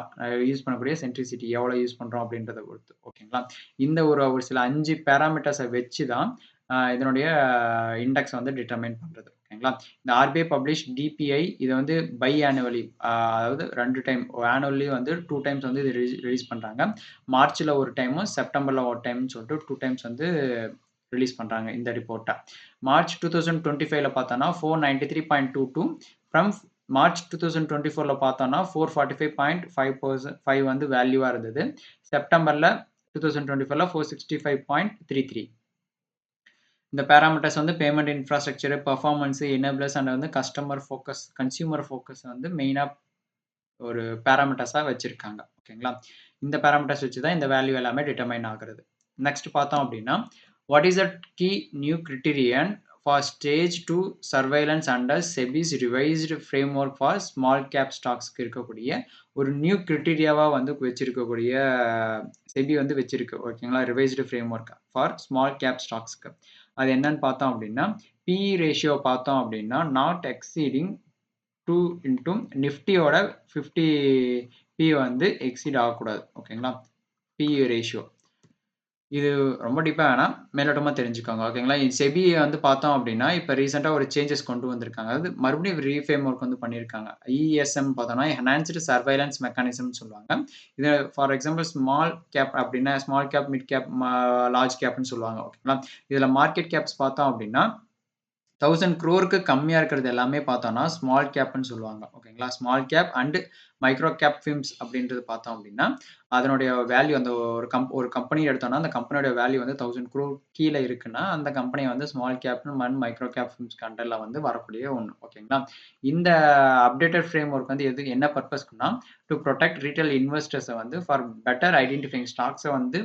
யூஸ் பண்ணக்கூடிய சென்ட்ரிசிட்டி எவ்வளோ யூஸ் பண்ணுறோம் அப்படின்றத பொறுத்து. ஓகேங்களா. இந்த ஒரு சில 5 பேராமீட்டர்ஸை வச்சு தான் இதனுடைய இண்டெக்ஸ் வந்து டிட்டர்மைன் பண்ணுறது. ஓகேங்களா. இந்த ஆர்பிஐ பப்ளிஷ் டிபிஐ இதை வந்து பை ஆனுவலி அதாவது 2 டைம் ஆனுவலி வந்து 2 டைம்ஸ் வந்து இது ரிலீஸ் பண்ணுறாங்க. மார்ச்சில் ஒரு டைமும் செப்டம்பரில் ஒரு டைம்னு சொல்லிட்டு 2 டைம்ஸ் வந்து ரிலீஸ் பண்ணுறாங்க இந்த ரிப்போர்ட்டை. மார்ச் 2025 பார்த்தோன்னா 493.22 ஃப்ரம் மார்ச் 2024 பார்த்தோன்னா 445.5% வந்து வேல்யூவாக இருந்தது. செப்டம்பரில் 2024 465.33. இந்த பேராமீட்டர்ஸ் வந்து payment infrastructure performance enablers and வந்து கன்சியூமர் ஃபோக்கஸ் வந்து மெயினாக ஒரு பேராமீட்டர்ஸாக வச்சுருக்காங்க. ஓகேங்களா. இந்த பேராமீட்டர்ஸ் வச்சு தான் இந்த வேல்யூ எல்லாமே டிட்டர்மைன் ஆகுறது. நெக்ஸ்ட் பார்த்தோம் அப்படின்னா what is the key new criterion for stage 2 surveillance under SEBI's revised framework for small cap ஸ்டாக்ஸ்க்கு இருக்கக்கூடிய ஒரு நியூ கிரிட்டீரியாவாக வந்து வச்சிருக்கக்கூடிய செபி வந்து வச்சிருக்கு. ஓகேங்களா. Revised framework for small cap ஸ்டாக்ஸ்க்கு அது என்னன்னு பார்த்தோம் அப்படின்னா பிஇ ரேஷியோ பார்த்தோம் அப்படின்னா நாட் எக்ஸீடிங் 2 இன்ட்டு நிஃப்டியோட 50 பி வந்து எக்ஸீட் ஆகக்கூடாது. ஓகேங்களா. பிஇ ரேஷியோ இது ரொம்ப டீப்பாக வேணாம் மேலோட்டமாக தெரிஞ்சுக்கோங்க. ஓகேங்களா. செபி வந்து பார்த்தோம் அப்படின்னா இப்போ ரீசெண்டாக ஒரு சேஞ்சஸ் கொண்டு வந்திருக்காங்க. அதாவது மறுபடியும் ரீஃப்ரேம் ஒர்க் வந்து பண்ணியிருக்காங்க. இஎஸ்எம் பார்த்தோம்னா என்ஹான்ஸ்டு சர்வைலன்ஸ் மெக்கானிசம்னு சொல்லுவாங்க. இது ஃபார் எக்ஸாம்பிள் ஸ்மால் கேப் அப்படின்னா small cap mid cap large கேப்னு சொல்லுவாங்க. ஓகேங்களா. இதில் மார்க்கெட் கேப்ஸ் பார்த்தோம் அப்படின்னா 1000 crore கம்மியாக இருக்கிறது எல்லாமே பார்த்தோம்னா ஸ்மால் கேப்னு சொல்லுவாங்க. ஓகேங்களா. Small cap and micro cap ஃபிம்ஸ் அப்படின்றது பார்த்தோம் அப்படின்னா அதனுடைய வேல்யூ அந்த ஒரு கம்பெனி எடுத்தோம்னா அந்த கம்பெனியோட வேல்யூ வந்து 1000 crore கீழே இருக்குன்னா அந்த கம்பெனி வந்து small cap and micro cap firms கண்டரில் வந்து வரக்கூடிய ஒன்று. ஓகேங்களா. இந்த அப்டேட்டட் ஃப்ரேம் ஒர்க் வந்து என்ன பர்பஸ்க்குன்னா டு ப்ரொடெக்ட் ரீட்டைல் இன்வெஸ்டர்ஸை வந்து ஃபார் பெட்டர் ஐடென்டிஃபைங் ஸ்டாக்ஸை வந்து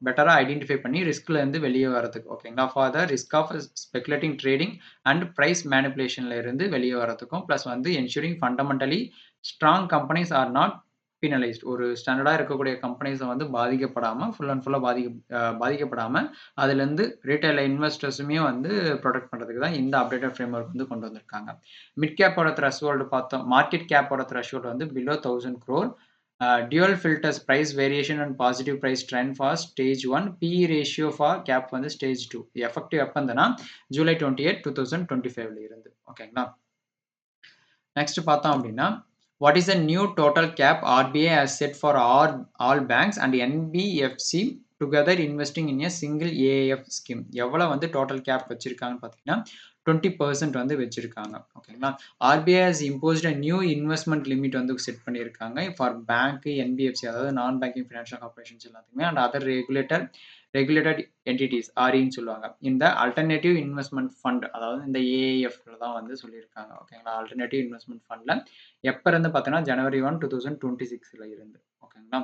பெட்டராக ஐடென்டிஃபை பண்ணி ரிஸ்க்ல இருந்து வெளியே வரதுக்கு. ஓகேங்களா. For the risk of speculating trading and price மேனிப்புலேஷன்ல இருந்து வெளியே வரதுக்கும் ப்ளஸ் வந்து ensuring fundamentally strong companies are not penalised. ஒரு ஸ்டாண்டர்டா இருக்கக்கூடிய கம்பெனிஸ வந்து பாதிக்கப்படாம, ஃபுல் அண்ட் ஃபுல்லா பாதிக்கப்படாம, அதுலருந்து ரீட்டெயில் இன்வெஸ்டர்ஸுமே வந்து புரொடெக்ட் பண்றதுக்கு தான் இந்த அப்டேட்டட் ஃப்ரேம்வொர்க் வந்து கொண்டு வந்திருக்காங்க. மிட் கேப்போட த்ரெஷ்ஹோல்டு பார்த்தோம். மார்க்கெட் கேப்போட த்ரெஷ்ஹோல்டு வந்து below 1000 crore. Dual filters price variation and positive price trend for stage 1. PE ratio for cap வந்து ஸ்டேஜ் 2. எஃபெக்டிவ் எப்ப இருந்ததுன்னா ஜூலை 28, 2025ல இருந்து. ஓகேங்களா? நெக்ஸ்ட் பார்த்தோம் அப்படின்னா, what is the new total cap RBI has set for all banks and NBFC together investing in a single AIF scheme? எவ்வளவு வந்து total gap வச்சிருக்காங்கன்னு பார்த்தீங்கன்னா 20% வந்து வச்சிருக்காங்க. ஓகேங்களா? RBI has imposed a new investment limit வந்து செட் பண்ணியிருக்காங்க for bank, NBFC அதாவது நான் பேங்கிங் ஃபினான்ஷியல் கார்பரேஷன்ஸ் எல்லாத்துக்குமே அண்ட் அதர் ரெகுலேட்டட் என்டிட்டிஸ் ஆர்இன்னு சொல்லுவாங்க. இந்த அல்டர்னேட்டிவ் இன்வெஸ்ட்மெண்ட் ஃபண்ட் அதாவது இந்த ஏஐஎஃப்ல தான் வந்து சொல்லியிருக்காங்க. ஓகேங்களா? அல்டர்னேட்டிவ் இன்வெஸ்ட்மெண்ட் ஃபண்ட்ல எப்ப இருந்து பார்த்தீங்கன்னா ஜனவரி 1, 2026ல இருந்து. ஓகேங்களா?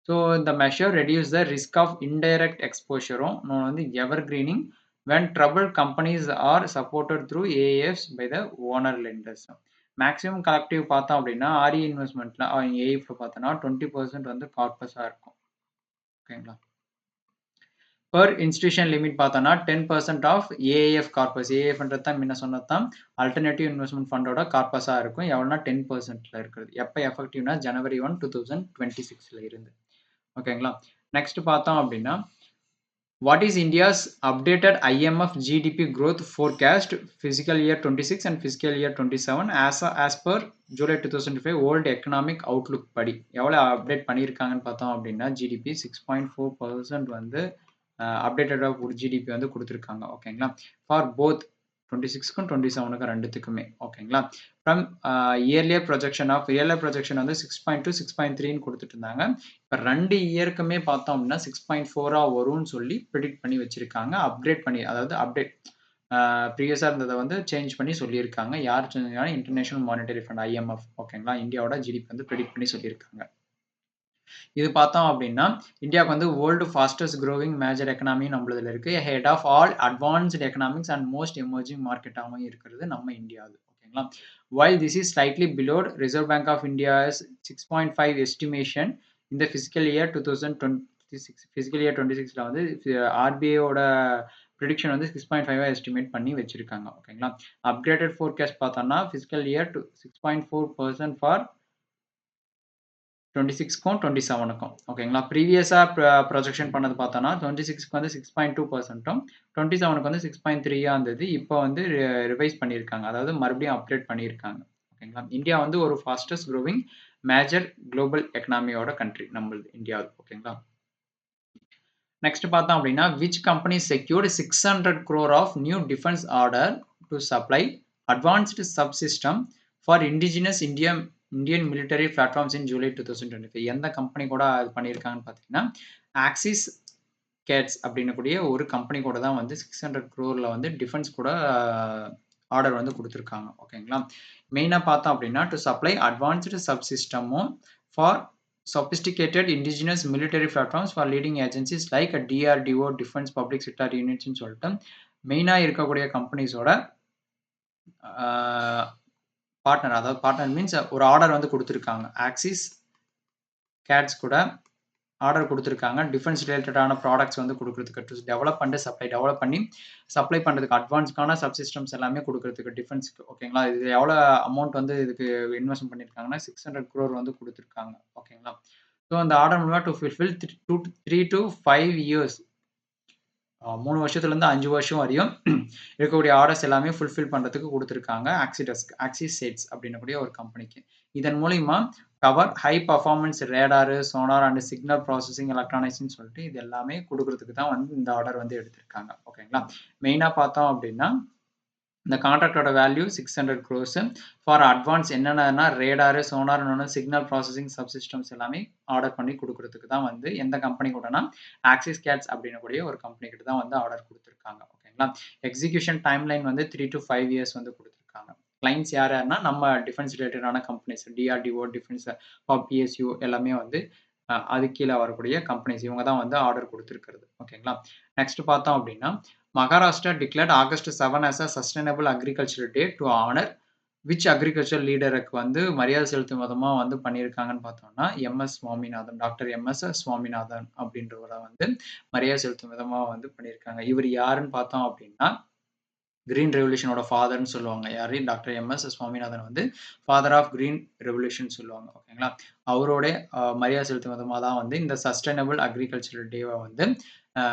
ஸோ இந்த measure reduce the risk of indirect எக்ஸ்போஷரும் வந்து evergreening when troubled companies are supported through AIFs by the owner lenders. Maximum collective பார்த்தோம் அப்படின்னா ஆர்இ இன்வெஸ்ட்மெண்ட்ல ஏஐஎஃப்ல பார்த்தோன்னா 20% வந்து கார்பஸாக இருக்கும். ஓகேங்களா? per institution லிமிட் பார்த்தோன்னா 10% ஆஃப் ஏஐஎஃப் கார்பஸ். ஏஐஎஃப்ன்றது தான் முன்ன சொன்னது தான் அல்டர்னேட்டிவ் இன்வெஸ்ட்மெண்ட் ஃபண்டோட கார்பஸாக இருக்கும். எவ்வளோனா 10%ல இருக்கிறது. எப்போ எஃபெக்டிவ்னா ஜனவரி 1, 2026ல இருந்து. ஓகேங்களா? நெக்ஸ்ட் பார்த்தோம் அப்படின்னா, what is India's updated IMF GDP growth forecast fiscal year 26 and fiscal year 27 as per July 2005 World Economic Outlook படி எவ்வளோ அப்டேட் பண்ணியிருக்காங்கன்னு பார்த்தோம் அப்படின்னா ஜிடிபி 6.4% வந்து அப்டேட்டடாக ஒரு ஜிடிபி வந்து கொடுத்துருக்காங்க. ஓகேங்களா? ஃபார் போத் 26க்கும் 27க்கும் ரெண்டுத்துக்குமே. ஓகேங்களா? ஃப்ரம் இயர்லியர் ப்ரொஜெக்ஷன் வந்து 6.2 6.3ன்னு கொடுத்துட்டு இருந்தாங்க. இப்போ 2 இயருக்குமே பார்த்தோம் அப்படின்னா 6.4 வரும்னு சொல்லி ப்ரிடிக்ட் பண்ணி வச்சிருக்காங்க. அதாவது ப்ரீவியஸாக இருந்ததை வந்து சேஞ்ச் பண்ணி சொல்லியிருக்காங்க. யார் சொன்னீங்கன்னா இன்டர்நேஷனல் மானிட்டரி ஃபண்ட் ஐஎம்எஃப். ஓகேங்களா? இந்தியாவோட ஜிடிபி வந்து ப்ரிடிக்ட் பண்ணி சொல்லியிருக்காங்க. இது பார்த்தோம் அப்படின்னா இந்தியாவுக்கு வந்து world fastest growing major economy நம்மளதுல இருக்கு. Head of all advanced economics and most emerging மார்க்கெட்டாகவும் இருக்கிறது நம்ம இந்தியாவில். ஓகேங்களா? while this is slightly below Reserve Bank of India's 6.5 estimation in the fiscal year 2026ல வந்து ஆர்பிஐயோட ப்ரிடிக்ஷன் வந்து 6.5 எஸ்டிமேட் பண்ணி வச்சிருக்காங்க. ஓகேங்களா? அப்கிரேடட் ஃபோர்காஸ்ட் பார்த்தோம்னா ஃபிஸ்கல் இயர் 6.4% ஃபார் 26க்கும் 27க்கும். ஓகேங்களா? ப்ரீவியஸாக ப்ரொஜெக்ஷன் பண்ணது பார்த்தோன்னா 26க்கு வந்து 6.2%ம் 27க்கு வந்து 6.3 இருந்தது. இப்போ வந்து ரிவைஸ் பண்ணியிருக்காங்க. அதாவது மறுபடியும் அப்கிரேட் பண்ணியிருக்காங்க. ஓகேங்களா? இந்தியா வந்து ஒரு ஃபாஸ்டஸ்ட் க்ரோவிங் மேஜர் குளோபல் எக்கனாமியோட கண்ட்ரி நம்மளது இந்தியாவில். ஓகேங்களா? நெக்ஸ்ட் பார்த்தோம் அப்படின்னா which company secured 600 crore of new defence order to supply advanced subsystem for indigenous Indian military platforms in July 2025. எந்த கம்பெனி கூட அது பண்ணியிருக்காங்கன்னு பார்த்தீங்கன்னா ஆக்சிஸ் கேட்ஸ் அப்படின்னு கூடிய ஒரு கம்பெனி கூட தான் வந்து 600 crore வந்து டிஃபென்ஸ் கூட ஆர்டர் வந்து கொடுத்துருக்காங்க. ஓகேங்களா? மெயினாக பார்த்தோம் அப்படின்னா டு சப்ளை அட்வான்ஸ்டு சப்சிஸ்டமும் for sophisticated indigenous military platforms for leading agencies like DRDO, Defense Public Sector Units ன்னு சொல்லிட்டு மெயினாக இருக்கக்கூடிய கம்பெனிஸோட பார்ட்னர். அதாவது பார்ட்னர் மீன்ஸ் ஒரு ஆர்டர் வந்து கொடுத்துருக்காங்க. ஆக்சிஸ் கேட்ஸ் கூட ஆர்டர் கொடுத்துருக்காங்க. டிஃபென்ஸ் ரிலேட்டடான ப்ராடக்ட்ஸ் வந்து கொடுக்குறதுக்கு டெவலப் பண்ணி சப்ளை பண்ணுறதுக்கு அட்வான்ஸ்க்கான சப்சிஸ்டம்ஸ் எல்லாமே கொடுக்குறதுக்கு டிஃபென்ஸ்க்கு. ஓகேங்களா? இது எவ்வளோ அமௌண்ட் வந்து இதுக்கு இன்வெஸ்ட் பண்ணியிருக்காங்கன்னா 600 crore வந்து கொடுத்துருக்காங்க. ஓகேங்களா? ஸோ அந்த ஆர்டர் மூலமாக டு ஃபில்ஃபில் 3 to 5 years 3 வருஷத்துலேருந்து 5 வருஷம் வரையும் இருக்கக்கூடிய ஆர்டர்ஸ் எல்லாமே ஃபுல்ஃபில் பண்ணுறதுக்கு கொடுத்துருக்காங்க ஆக்சிஸ் செட்ஸ் அப்படின்னக்கூடிய ஒரு கம்பெனிக்கு. இதன் மூலிமா cover high performance radar, sonar and signal processing எலக்ட்ரானிக்ஸ்ன்னு சொல்லிட்டு இது எல்லாமே கொடுக்கறதுக்கு தான் வந்து இந்த ஆர்டர் வந்து எடுத்திருக்காங்க. ஓகேங்களா? மெயினாக பார்த்தோம் அப்படின்னா இந்த கான்ட்ராக்டோட வேல்யூ 600 crores ஃபார் அட்வான்ஸ் என்னென்னா ரேடாரு, சோனார், சிக்னல் ப்ராசஸிங் சப்சிஸ்டம்ஸ் எல்லாமே ஆர்டர் பண்ணி கொடுக்கறதுக்கு தான் வந்து எந்த கம்பெனி கூடனா ஆக்சிஸ் கேட்ஸ் அப்படின்னக்கூடிய ஒரு கம்பெனி கிட்ட தான் வந்து ஆர்டர் கொடுத்துருக்காங்க. ஓகேங்களா? எக்ஸிகியூஷன் டைம்லைன் வந்து 3 to 5 years வந்து கொடுத்துருக்காங்க. கிளைண்ட்ஸ் யாருன்னா நம்ம டிஃபென்ஸ் ரிலேட்டடான கம்பெனிஸ் டிஆர்டிஓ, டிஃபென்ஸ் பிஎஸ்யூ எல்லாமே வந்து அது கீழே வரக்கூடிய கம்பெனிஸ் இவங்க தான் வந்து ஆர்டர் கொடுத்துருக்கிறது. ஓகேங்களா? நெக்ஸ்ட் பார்த்தோம் அப்படின்னா Maharashtra declared August 7 as a Sustainable Agriculture Day to honor which agriculture லீடருக்கு வந்து மரியாதை செலுத்தும் விதமா வந்து பண்ணியிருக்காங்கன்னு பார்த்தோம்னா, M S. Swaminathan. Doctor M S. Swaminathan அப்படின்றவர வந்து மரியாதை செலுத்தும் விதமா வந்து பண்ணியிருக்காங்க. இவரு யாருன்னு பார்த்தோம் அப்படின்னா, கிரீன் ரெவல்யூஷனோட ஃபாதர்ன்னு சொல்லுவாங்க. யாரு? Doctor M S. சுவாமிநாதன் வந்து ஃபாதர் ஆஃப் கிரீன் ரெவல்யூஷன் சொல்லுவாங்க. ஓகேங்களா? அவரோட மரியாதை செலுத்தும் விதமா தான் வந்து இந்த சஸ்டைனபிள் அக்ரிகல்ச்சரல் டேவ வந்து அ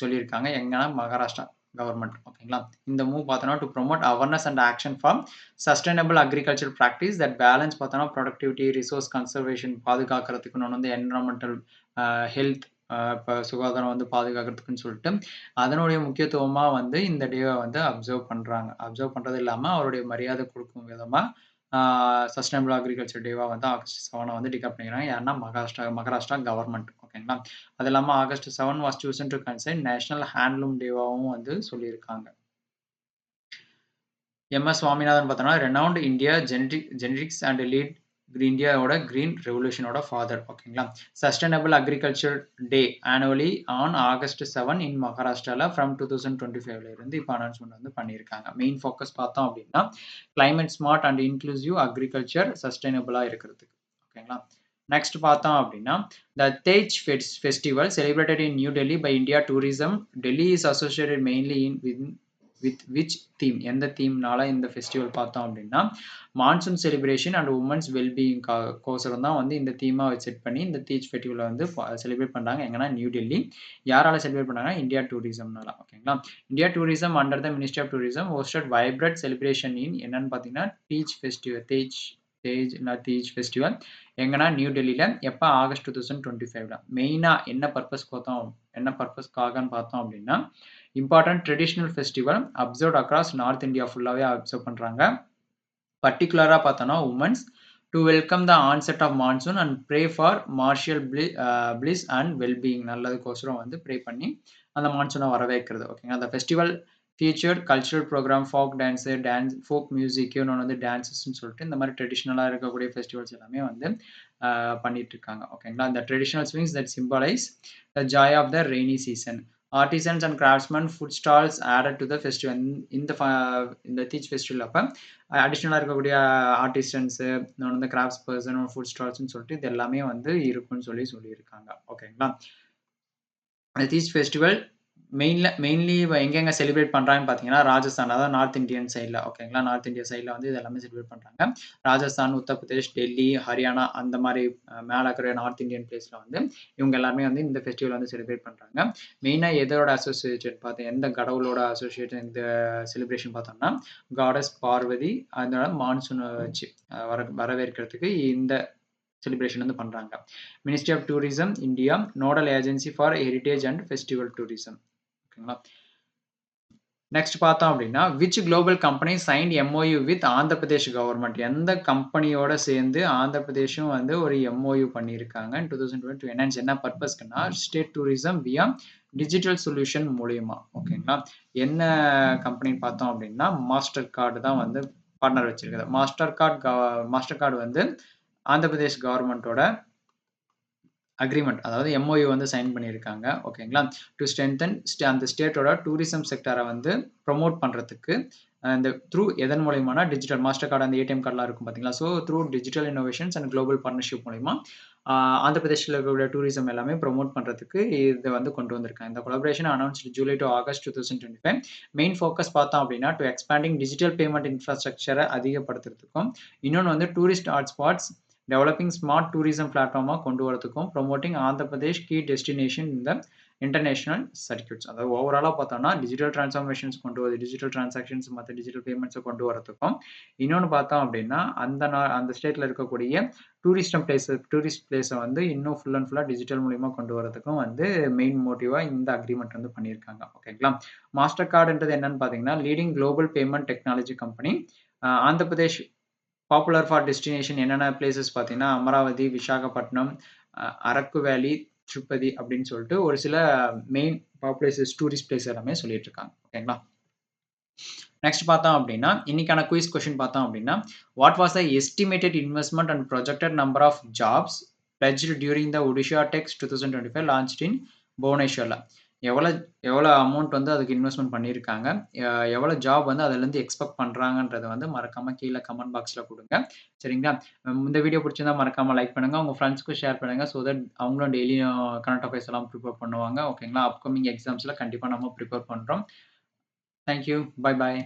சொல்லியிருக்காங்க. எங்கன்னா மகாராஷ்டிரா கவர்ன்மெண்ட். ஓகேங்களா? இந்த மூவ் பார்த்தோம்னா to promote awareness and action for sustainable agriculture practice that balance பார்த்தோம்னா ப்ரொடக்டிவிட்டி, ரிசோர்ஸ் கன்சர்வேஷன் பாதுகாக்கிறதுக்கு இன்னொன்னு வந்து என்விரான்மென்டல் ஹெல்த் இப்ப சுகாதாரம் வந்து பாதுகாக்கிறதுக்குன்னு சொல்லிட்டு, அதனுடைய முக்கியத்துவமா வந்து இந்த டேவ வந்து அப்சர்வ் பண்றாங்க. அப்சர்வ் பண்றது இல்லாம அவருடைய மரியாதை குடுக்கும் விதமா ஆ சஸ்டைனபிள் அக்ரிகல்ச்சர் டேவா வந்து ஆகஸ்ட் 7 வந்து டிக்ளேர் பண்ணிக்கிறாங்க. யாருன்னா மகாராஷ்டிரா கவர்ன்மெண்ட். ஓகேங்களா? அது இல்லாம August 7 was chosen to coincide national handloom டேவாவும் வந்து சொல்லியிருக்காங்க. எம்.எஸ். சுவாமிநாதன் பார்த்தோம்னா, renowned India genetics and lead இந்தியாவோட கிரீன் ரெவல்யூஷனோட ஃபாதர். ஓகேங்களா? Sustainable agriculture day annually on August 7 in மகாராஷ்டிரால ஃப்ரம் 2025ல இருந்து இப்போ அனௌன்ஸ்மெண்ட் வந்து பண்ணியிருக்காங்க. மெயின் ஃபோக்கஸ் பார்த்தோம் அப்படின்னா, climate smart and inclusive agriculture சஸ்டைனபிளா இருக்கிறதுக்கு. ஓகேங்களா? நெக்ஸ்ட் பார்த்தோம் அப்படின்னா, the Teej festival celebrated in New Delhi by India tourism. Delhi is associated mainly with which theme எந்த தீம்னால இந்த ஃபெஸ்டிவல் பார்த்தோம் அப்படின்னா monsoon celebration and women's wellbeing கோசரம் தான் வந்து இந்த தீமா செட் பண்ணி இந்த தீஜ் ஃபெஸ்டிவலை வந்து செலிப்ரேட் பண்ணுறாங்க. எங்கன்னா நியூ டெல்லி. யாரால செலிப்ரேட் பண்ணாங்க? இந்தியா டூரிசம்னால. ஓகேங்களா? India tourism under the ministry of tourism hosted vibrant celebration in என்னன்னு பார்த்தீங்கன்னா தீஜ் ஃபெஸ்டிவல் தீஜ் ஃபெஸ்டிவல் எங்கன்னா நியூ டெல்லியில் எப்போ ஆகஸ்ட் 2025ல மெயினாக என்ன பர்பஸ்க்காகன்னு பார்த்தோம் அப்படின்னா important traditional festival observe across north India ஃபுல்லாகவே அப்சர்வ் பண்ணுறாங்க. பர்டிகுலராக பார்த்தோன்னா women's to welcome the onset of monsoon and pray for marital bliss and wellbeing நல்லதுக்கோசரம் வந்து ப்ரே பண்ணி அந்த மான்சூனை வரவேற்கிறது. ஓகேங்களா? அந்த festival featured cultural program folk music இன்னொன்று வந்து டான்ஸஸ்ன்னு சொல்லிட்டு இந்த மாதிரி ட்ரெடிஷ்னலாக இருக்கக்கூடிய ஃபெஸ்டிவல்ஸ் எல்லாமே வந்து பண்ணிட்டு இருக்காங்க. ஓகேங்களா? இந்த traditional swings that symbolise the joy of the rainy season. Artisans and craftsmen food stalls added to the festival. இந்த தீஜ் ஃபெஸ்டிவல் அப்போ அடிஷ்னலாக இருக்கக்கூடிய ஆர்டிஸ்டன்ஸு இன்னொன்று வந்து கிராஃப்ட்ஸ் பர்சன் ஃபுட் ஸ்டால்ஸ்ன்னு சொல்லிட்டு இது எல்லாமே வந்து இருக்குன்னு சொல்லியிருக்காங்க. ஓகேங்களா? அந்த தீஜ் ஃபெஸ்டிவல் மெயின்லி எங்கெங்க செலிப்ரேட் பண்ணுறாங்கன்னு பார்த்தீங்கன்னா ராஜஸ்தான், அதாவது நார்த் இந்தியன் சைடில். ஓகேங்களா? நார்த் இந்தியா சைடில் வந்து இது எல்லாமே செலிப்ரேட் பண்ணுறாங்க. ராஜஸ்தான், உத்தரப்பிரதேஷ், டெல்லி, ஹரியானா அந்த மாதிரி மேலே இருக்கிற நார்த் இந்தியன் பிளேஸில் வந்து இவங்க எல்லாருமே வந்து இந்த ஃபெஸ்டிவல் வந்து செலிப்ரேட் பண்ணுறாங்க. மெயினாக எதோட அசோசியேஷன் எந்த கடவுளோட அசோசியேஷன் இந்த செலிப்ரேஷன் பார்த்தோம்னா காடஸ் பார்வதி அதனால மான்சூனை வச்சு வரவேற்கிறதுக்கு இந்த செலிப்ரேஷன் வந்து பண்றாங்க. Ministry of tourism India nodal agency for heritage and festival tourism. ஓகேங்களா? நெக்ஸ்ட் பார்த்தோம் அப்படின்னா which global company signed MoU with Andhra Pradesh government. எந்த கம்பெனியோட சேர்ந்து ஆந்திர பிரதேஷும் வந்து ஒரு எம்ஓயு பண்ணியிருக்காங்க 2022 என்ன பர்பஸ்க்குன்னா ஸ்டேட் டூரிசம் வியா டிஜிட்டல் சொல்யூஷன் மூலியமா. ஓகேங்களா? என்ன கம்பெனின்னு பார்த்தோம் அப்படின்னா மாஸ்டர் கார்டு தான் வந்து பார்ட்னர் வச்சிருக்குது. மாஸ்டர் கார்டு வந்து ஆந்திர பிரதேஷ் கவர்மெண்ட்டோட அக்ரிமெண்ட் அதாவது எம்ஓயு வந்து சைன் பண்ணியிருக்காங்க. ஓகேங்களா? டு ஸ்ட்ரென்தன் அந்த ஸ்டேட்டோட டூரிசம் செக்டரை வந்து ப்ரொமோட் பண்ணுறதுக்கு இந்த த்ரூ எதன் மூலியமான டிஜிட்டல் மாஸ்டர் கார்டு அந்த ஏடிஎம் கார்டெலாம் இருக்கும் பார்த்தீங்களா? So through digital innovations and global partnership மூலிமா ஆந்திர பிரதேஷில் இருக்கக்கூடிய டூரிசம் எல்லாமே ப்ரொமோட் பண்ணுறதுக்கு இதை வந்து கொண்டு வந்திருக்காங்க. இந்த collaboration announced July to August 2025. Main focus பார்த்தோம் அப்படின்னா டு எக்ஸ்பேண்டிங் டிஜிட்டல் பேமெண்ட் இன்ஃப்ராஸ்ட்ரக்சரை அதிகப்படுத்துறதுக்கும் இன்னொன்று வந்து tourist hotspots developing smart tourism பிளாட்ஃபார்மாக கொண்டு வரதுக்கும் promoting Andhra Pradesh key destination இந்த இன்டர்நேஷனல் சர்க்கியூட்ஸ். அதாவது ஓவராலாக பார்த்தோம்னா டிஜிட்டல் டிரான்ஸ்ஃபார்மேஷன்ஸ் கொண்டு வருது, டிஜிட்டல் டிரான்சாக்ஷன்ஸ் மற்ற டிஜிட்டல் பேமெண்ட்ஸை கொண்டு வரதுக்கும் இன்னொன்று பார்த்தோம் அப்படின்னா அந்த ஸ்டேட்டில் இருக்கக்கூடிய டூரிஸ்ட் பிளேஸை வந்து இன்னும் ஃபுல் அண்ட் ஃபுல்லாக டிஜிட்டல் மூலியமாக கொண்டு வரதுக்கும் வந்து மெயின் மோட்டிவாக இந்த அக்ரிமெண்ட் வந்து பண்ணியிருக்காங்க. ஓகேங்களா? மாஸ்டர் கார்டுன்றது என்னன்னு பார்த்தீங்கன்னா leading global payment technology company. Andhra Pradesh popular for destination என்னென்ன பிளேசஸ் பார்த்தீங்கன்னா அமராவதி, விசாகப்பட்டினம், அரக்கு வேலி, திருப்பதி அப்படின்னு சொல்லிட்டு ஒரு சில மெயின் டூரிஸ்ட் பிளேஸ் எல்லாமே சொல்லிட்டு இருக்காங்க. ஓகேங்களா? நெக்ஸ்ட் பார்த்தோம் அப்படின்னா இன்னைக்கான குயிஸ் கொஸ்டின் பார்த்தோம் அப்படின்னா what was the estimated investment and projected number of jobs pledged during the Odisha Tex 2025 launched in புவனேஸ்வர்ல. எவ்வளோ எவ்வளோ அமௌண்ட் வந்து அதுக்கு இன்வெஸ்ட்மென்ட் பண்ணியிருக்காங்க. எ எவ்வளோ ஜாப் வந்து அதுலேருந்து எக்ஸ்பெக்ட் பண்றாங்கன்றத வந்து மறக்காம கீழ கமெண்ட் பாக்ஸ்ல குடுங்க. சரிங்களா? இந்த வீடியோ புடிச்சிருந்தா மறக்காம லைக் பண்ணுங்க. உங்க ஃப்ரெண்ட்ஸ்க்கும் ஷேர் பண்ணுங்க. ஸோ தட் அவங்களும் டெய்லியும் கரண்ட் அஃபேர்ஸ் எல்லாம் ப்ரிப்பேர் பண்ணுவாங்க. ஓகேங்களா? அப்கமிங் எக்ஸாம்ஸ்ல கண்டிப்பா நம்ம ப்ரிப்பேர் பண்றோம். Thank you. Bye bye.